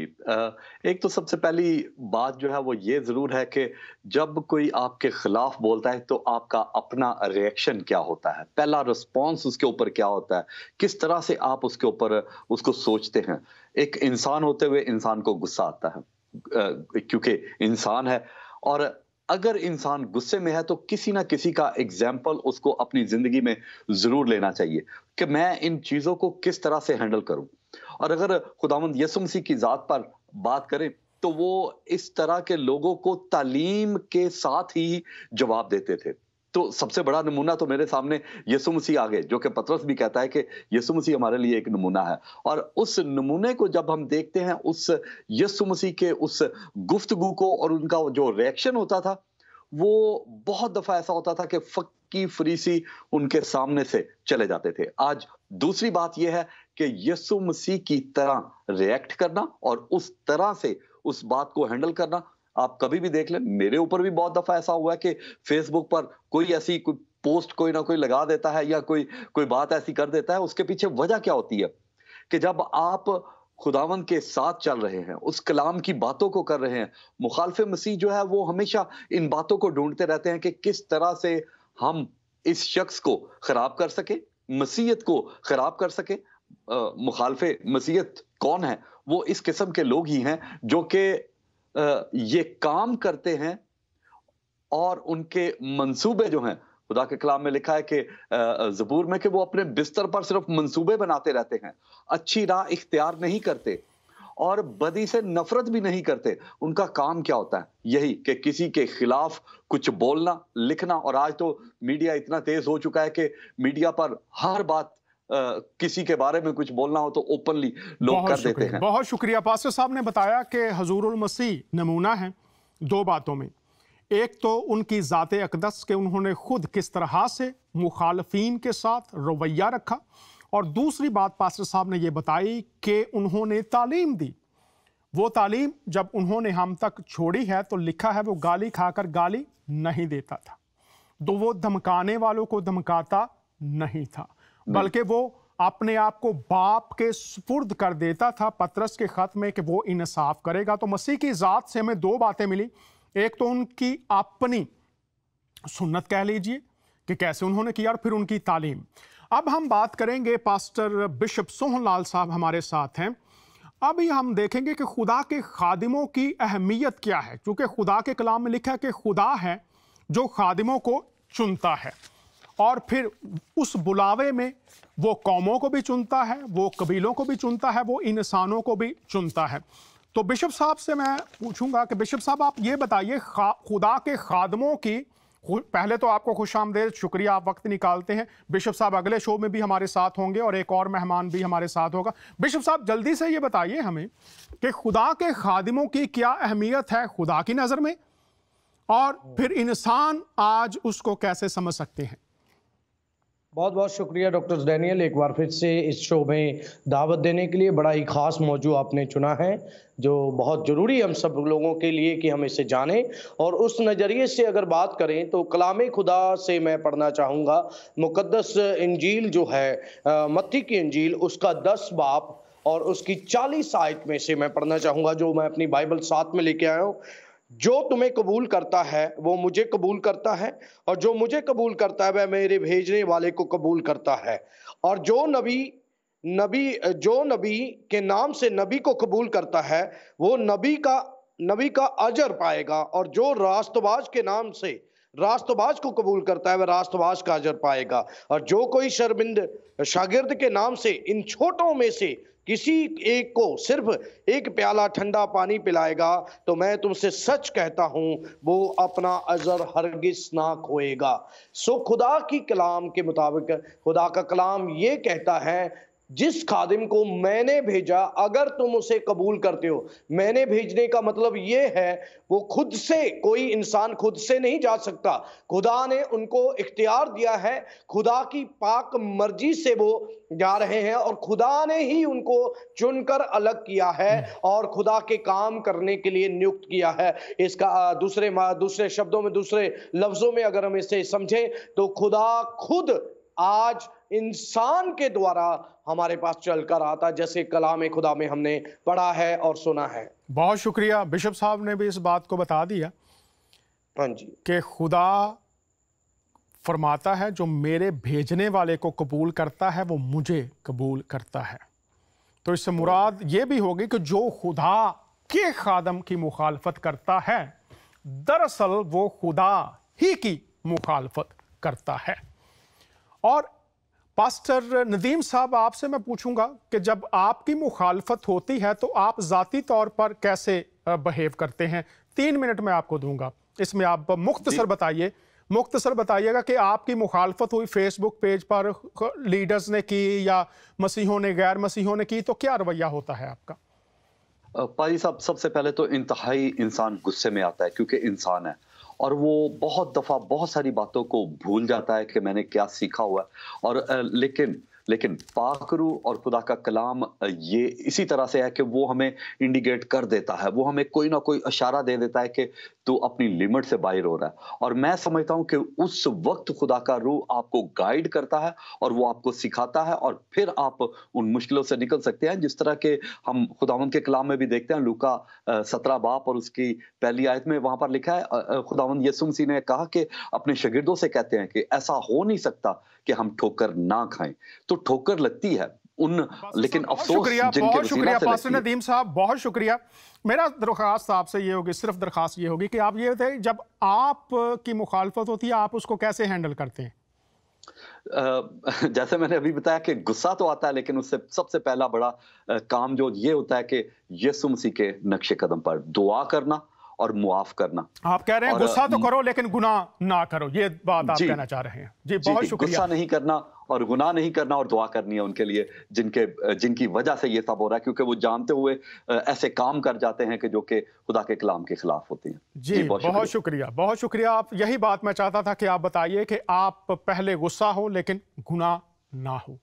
Speaker 6: ایک تو سب سے پہلی بات جو ہے وہ یہ ضرور ہے کہ جب کوئی آپ کے خلاف بولتا ہے تو آپ کا اپنا ریئیکشن کیا ہوتا ہے، پہلا رسپانس اس کے اوپر کیا ہوتا ہے، کس طرح سے آپ اس کے اوپر اس کو سوچتے ہیں۔ ایک انسان ہوتے ہوئے انسان کو غصہ آتا ہے کیونکہ انسان ہے، اور اگر انسان غصے میں ہے تو کسی نہ کسی کا ایگزامپل اس کو اپنی زندگی میں ضرور لینا چاہیے کہ میں ان چیزوں کو کس طرح سے ہینڈل کروں۔ اور اگر خداوند یسوع مسیح کی ذات پر بات کریں تو وہ اس طرح کے لوگوں کو تعلیم کے ساتھ ہی جواب دیتے تھے۔ تو سب سے بڑا نمونہ تو میرے سامنے یسوع مسیح آگے، جو کہ پطرس بھی کہتا ہے کہ یسوع مسیح ہمارے لیے ایک نمونہ ہے۔ اور اس نمونے کو جب ہم دیکھتے ہیں، اس یسوع مسیح کے اس گفتگو کو اور ان کا جو ریئیکشن ہوتا تھا، وہ بہت دفعہ ایسا ہوتا تھا کہ فقی فریسی ان کے سامنے سے چلے جاتے تھے۔ آج دوسری بات یہ ہے کہ یسوع مسیح کی طرح ریئیکٹ کرنا اور اس طرح سے اس بات کو ہینڈل کرنا۔ آپ کبھی بھی دیکھ لیں، میرے اوپر بھی بہت دفعہ ایسا ہوا ہے کہ فیس بک پر کوئی ایسی کوئی پوسٹ کوئی نہ کوئی لگا دیتا ہے یا کوئی بات ایسی کر دیتا ہے، اس کے پیچھے وجہ کیا ہوتی ہے کہ جب آپ خداوند کے ساتھ چل رہے ہیں، اس کلام کی باتوں کو کر رہے ہیں، مخالف مسیح جو ہے وہ ہمیشہ ان باتوں کو ڈھونڈتے رہتے ہیں کہ کس طرح سے ہم اس شخص کو خراب کر سکیں، مسیحیت کو خراب کر سکیں۔ مخالف مسیحیت کون ہے؟ وہ اس قسم کے لوگ ہی ہیں جو کہ یہ کام کرتے ہیں، اور ان کے منصوبے جو ہیں، خدا کے کلام میں لکھا ہے کہ زبور میں کہ وہ اپنے بستر پر صرف منصوبے بناتے رہتے ہیں، اچھی راہ اختیار نہیں کرتے اور بدی سے نفرت بھی نہیں کرتے۔ ان کا کام کیا ہوتا ہے؟ یہی کہ کسی کے خلاف کچھ بولنا، لکھنا، اور آج تو میڈیا اتنا تیز ہو چکا ہے کہ میڈیا پر ہر بات کسی کے بارے میں کچھ بولنا ہو تو اوپنلی لوگ کر دیتے ہیں۔
Speaker 1: بہت شکریہ۔ پاسٹر صاحب نے بتایا کہ حضور المسیح نمونہ ہیں دو باتوں میں، ایک تو ان کی ذات اقدس کہ انہوں نے خود کس طرح سے مخالفین کے ساتھ رویہ رکھا، اور دوسری بات پاسٹر صاحب نے یہ بتائی کہ انہوں نے تعلیم دی۔ وہ تعلیم جب انہوں نے ہم تک چھوڑی ہے تو لکھا ہے وہ گالی کھا کر گالی نہیں دیتا تھا، تو وہ دھمکانے والوں کو دھمکاتا نہیں تھا، بلکہ وہ اپنے آپ کو باپ کے سپرد کر دیتا تھا پطرس کے خط میں کہ وہ انصاف کرے گا۔ تو مسیح کی ذات سے ہمیں دو باتیں ملی، ایک تو ان کی اپنی سنت کہہ لیجئے کہ کیسے انہوں نے کیا، اور پھر ان کی تعلیم۔ اب ہم بات کریں گے، پاسٹر بشپ سوہن لال صاحب ہمارے ساتھ ہیں، ابھی ہم دیکھیں گے کہ خدا کے خادموں کی اہمیت کیا ہے، کیونکہ خدا کے کلام میں لکھا ہے کہ خدا ہے جو خادموں کو چنتا ہے، اور پھر اس بلاوے میں وہ قوموں کو بھی چنتا ہے، وہ قبیلوں کو بھی چنتا ہے، وہ انسانوں کو بھی چنتا ہے۔ تو بشپ صاحب سے میں پوچھوں گا کہ بشپ صاحب آپ یہ بتائیے خدا کے خادموں کی، پہلے تو آپ کو خوش آمدید، شکریہ آپ وقت نکالتے ہیں۔ بشپ صاحب اگلے شو میں بھی ہمارے ساتھ ہوں گے اور ایک اور مہمان بھی ہمارے ساتھ ہوگا۔ بشپ صاحب جلدی سے یہ بتائیے ہمیں کہ خدا کے خادموں کی کیا اہمیت ہے خدا کی نظر میں، اور پھر انسان آج اس کو کیسے سمجھ سکتے ہیں؟
Speaker 7: بہت بہت شکریہ ڈاکٹر ڈینیل، ایک بار پھر سے اس شو میں دعوت دینے کے لیے۔ بڑا ہی خاص موضوع آپ نے چنا ہے جو بہت ضروری ہم سب لوگوں کے لیے کہ ہم اسے جانیں، اور اس نظریے سے اگر بات کریں تو کلام خدا سے میں پڑھنا چاہوں گا مقدس انجیل جو ہے متی کی انجیل، اس کا 10 باب اور اس کی 40 آیت میں سے میں پڑھنا چاہوں گا، جو میں اپنی بائبل ساتھ میں لے کے آیا ہوں۔ جو تمہیں قبول کرتا ہے وہ مجھے قبول کرتا ہے، اور جو مجھے قبول کرتا ہے وہ میرے بھیجنے والے کو قبول کرتا ہے، اور جو نبی کے نام سے نبی کو قبول کرتا ہے وہ نبی کا اجر پائے گا، اور جو راست باز کے نام سے راست باز کو قبول کرتا ہے وہ راست باز کا اجر پائے گا، اور جو کوئی شرمند شاگرد کے نام سے ان چھوٹوں میں سے کسی ایک کو صرف ایک پیالہ ٹھنڈا پانی پلائے گا تو میں تم سے سچ کہتا ہوں وہ اپنا اجر ہرگز نہ کھوئے گا۔ سو خدا کی کلام کے مطابق خدا کا کلام یہ کہتا ہے جس خادم کو میں نے بھیجا اگر تم اسے قبول کرتے ہو، میں نے بھیجنے کا مطلب یہ ہے وہ خود سے، کوئی انسان خود سے نہیں جا سکتا، خدا نے ان کو اختیار دیا ہے، خدا کی پاک مرضی سے وہ جا رہے ہیں، اور خدا نے ہی ان کو چن کر الگ کیا ہے اور خدا کے کام کرنے کے لیے نیوکت کیا ہے۔ اس کا دوسرے شبدوں میں، دوسرے لفظوں میں اگر ہم اسے سمجھیں تو خدا خود آج انسان کے دوارا ہمارے پاس چل کر آتا، جیسے کلام خدا میں ہم نے پڑھا ہے اور سنا ہے۔
Speaker 1: بہت شکریہ، بشپ صاحب نے بھی اس بات کو بتا دیا
Speaker 7: ہاں جی،
Speaker 1: کہ خدا فرماتا ہے جو میرے بھیجنے والے کو قبول کرتا ہے وہ مجھے قبول کرتا ہے۔ تو اس سے مراد یہ بھی ہوگی کہ جو خدا کے خادم کی مخالفت کرتا ہے دراصل وہ خدا ہی کی مخالفت کرتا ہے۔ اور پاسٹر ندیم صاحب آپ سے میں پوچھوں گا کہ جب آپ کی مخالفت ہوتی ہے تو آپ ذاتی طور پر کیسے بہیو کرتے ہیں؟ 3 منٹ میں آپ کو دوں گا، اس میں آپ مختصر بتائیے گا کہ آپ کی مخالفت ہوئی فیس بک پیج پر، لیڈرز نے کی یا مسیحوں نے، غیر مسیحوں نے کی، تو کیا رویہ ہوتا ہے آپ کا؟
Speaker 6: پادری صاحب، سب سے پہلے تو انتہائی انسان غصے میں آتا ہے کیونکہ انسان ہے، اور وہ بہت دفعہ بہت ساری باتوں کو بھول جاتا ہے کہ میں نے کیا سیکھا ہوا ہے، اور لیکن लेकिन पाक रूह और खुदा का कलाम ये इसी तरह से है कि वो हमें इंडिकेट कर देता है, वो हमें कोई ना कोई इशारा दे देता है कि तू अपनी लिमिट से बाहर हो रहा है। और मैं समझता हूं कि उस वक्त खुदा का रूह आपको गाइड करता है और वो आपको सिखाता है, और फिर आप उन मुश्किलों से निकल सकते हैं, जिस तरह के हम खुदावंद के कलाम में भी देखते हैं। लूका 17 बाब और उसकी पहली आयत में वहां पर लिखा है, खुदावंद यीशु मसीह ने कहा कि अपने शागिर्दों से कहते हैं कि ऐसा हो नहीं सकता कि हम ठोकर ना खाएं। तो ठोकर लगती है लेकिन अफसोस
Speaker 1: बहुत शुक्रिया पास्टर नदीम साहब, बहुत शुक्रिया। मेरा दरख्वास्त आपसे ये होगी, सिर्फ दरख्वास्त ये होगी कि आप ये बताइए, जब आप की मुखालफत होती है आप उसको कैसे हैंडल करते हैं?
Speaker 6: जैसे मैंने अभी बताया कि गुस्सा तो आता है, लेकिन उससे सबसे पहला बड़ा काम जो ये होता है कि यीशु मसीह के नक्शे कदम पर दुआ करना और मुआफ करना।
Speaker 1: आप कह रहे हैं गुस्सा तो करो लेकिन गुनाह ना करो, ये बात आप कहना चाह रहे हैं। जी बहुत शुक्रिया।
Speaker 6: गुस्सा नहीं करना और गुनाह नहीं करना और दुआ करनी है उनके लिए जिनकी वजह से ये सब हो रहा है, क्योंकि वो जानते हुए ऐसे काम कर जाते हैं कि जो कि खुदा के कलाम के खिलाफ होते हैं।
Speaker 1: जी बहुत शुक्रिया, बहुत शुक्रिया। आप यही बात मैं चाहता था कि आप बताइए कि आप पहले गुस्सा हो लेकिन गुनाह ना हो,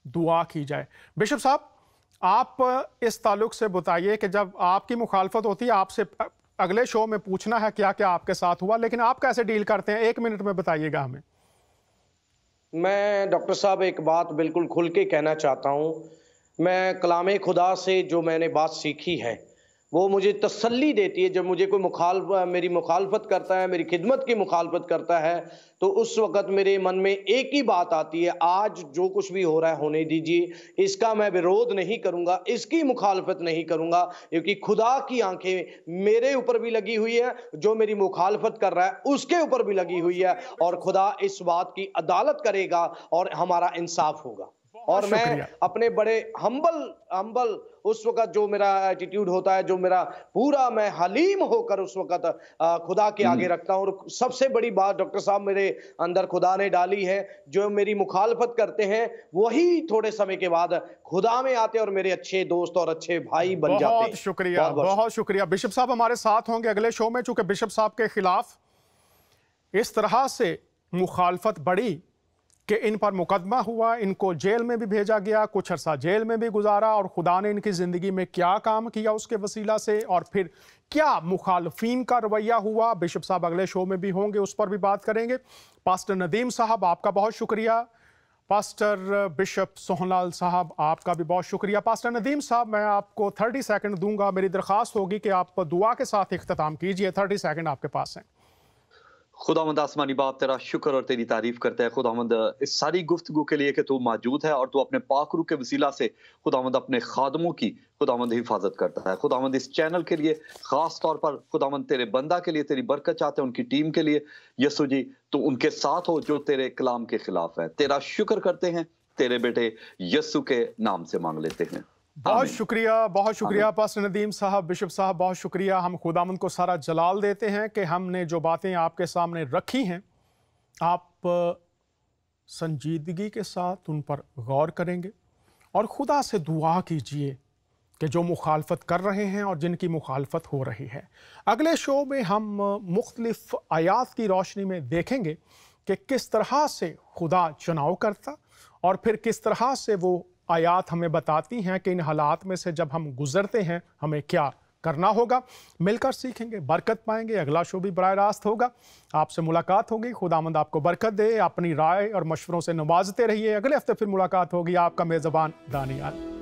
Speaker 1: दुआ की जाए। बिशप साहब, आप इस ताल्लुक से बताइए कि जब आपकी मुखालफत होती है, आपसे अगले शो में पूछना है क्या क्या आपके साथ हुआ, लेकिन आप कैसे डील करते हैं, 1 मिनट में बताइएगा हमें।
Speaker 7: मैं डॉक्टर साहब एक बात बिल्कुल खुल के कहना चाहता हूँ। मैं कलाम खुदा से जो मैंने बात सीखी है वो मुझे तसल्ली देती है। जब मुझे कोई मेरी मुखालफत करता है, मेरी खिदमत की मुखालफत करता है, तो उस वक़्त मेरे मन में एक ही बात आती है, आज जो कुछ भी हो रहा है होने दीजिए, इसका मैं विरोध नहीं करूँगा, इसकी मुखालफत नहीं करूँगा, क्योंकि खुदा की आंखें मेरे ऊपर भी लगी हुई है, जो मेरी मुखालफत कर रहा है उसके ऊपर भी लगी हुई है, और खुदा इस बात की अदालत करेगा और हमारा इंसाफ होगा। और मैं अपने बड़े हम्बल उस वक़्त जो मेरा एटीट्यूड होता है, जो मेरा पूरा मैं हलीम होकर उस वक़्त खुदा के आगे रखता हूँ। और सबसे बड़ी बात डॉक्टर साहब मेरे अंदर खुदा ने डाली है, जो मेरी मुखालफत करते हैं वही थोड़े समय के बाद खुदा में आते और मेरे अच्छे दोस्त और अच्छे भाई बन जाते हैं।
Speaker 1: बहुत शुक्रिया, बहुत शुक्रिया। बिशप साहब हमारे साथ होंगे अगले शो में। चूंकि बिशप साहब के खिलाफ इस तरह से मुखालफत बढ़ी कि इन पर मुकदमा हुआ, इनको जेल में भी भेजा गया, कुछ अरसा जेल में भी गुजारा, और खुदा ने इनकी ज़िंदगी में क्या काम किया उसके वसीला से, और फिर क्या मुखालफीन का रवैया हुआ। बिशप साहब अगले शो में भी होंगे, उस पर भी बात करेंगे। पास्टर नदीम साहब आपका बहुत शुक्रिया। पास्टर बिशप सोहनलाल साहब आपका भी बहुत शुक्रिया। पास्टर नदीम साहब, मैं आपको 30 सेकंड दूंगा। मेरी दरख्वास्त होगी कि आप दुआ के साथ इख्तिताम कीजिए। 30 सेकंड आपके पास हैं।
Speaker 6: खुदावंद आसमानी बाप, तेरा शुक्र और तेरी तारीफ करते हैं खुदावंद इस सारी गुफ्तगू के लिए कि तू मौजूद है और तू अपने पाक रूह के वसीला से खुदावंद अपने खादमों की खुदावंद हिफाजत करता है। खुदावंद इस चैनल के लिए खास तौर पर खुदावंद तेरे बंदा के लिए तेरी बरकत चाहते हैं, उनकी टीम के लिए यीशु जी तू उनके साथ हो जो तेरे कलाम के खिलाफ है। तेरा शुक्र करते हैं, तेरे बेटे यीशु के नाम से मांग लेते हैं।
Speaker 1: बहुत शुक्रिया पास्टर नदीम साहब, बिशप साहब, बहुत शुक्रिया। हम खुदावंद को सारा जलाल देते हैं कि हमने जो बातें आपके सामने रखी हैं, आप संजीदगी के साथ उन पर गौर करेंगे और खुदा से दुआ कीजिए कि जो मुखालफत कर रहे हैं और जिनकी मुखालफत हो रही है। अगले शो में हम मुख्तलिफ आयात की रोशनी में देखेंगे कि किस तरह से खुदा चुनाव करता और फिर किस तरह से वो आयात हमें बताती हैं कि इन हालात में से जब हम गुजरते हैं हमें क्या करना होगा। मिलकर सीखेंगे, बरकत पाएंगे। अगला शो भी बराह रास्त होगा, आपसे मुलाकात होगी। खुदावंद आपको बरकत दे, अपनी राय और मशवरों से नवाजते रहिए। अगले हफ्ते फिर मुलाकात होगी। आपका मेज़बान दानियाल।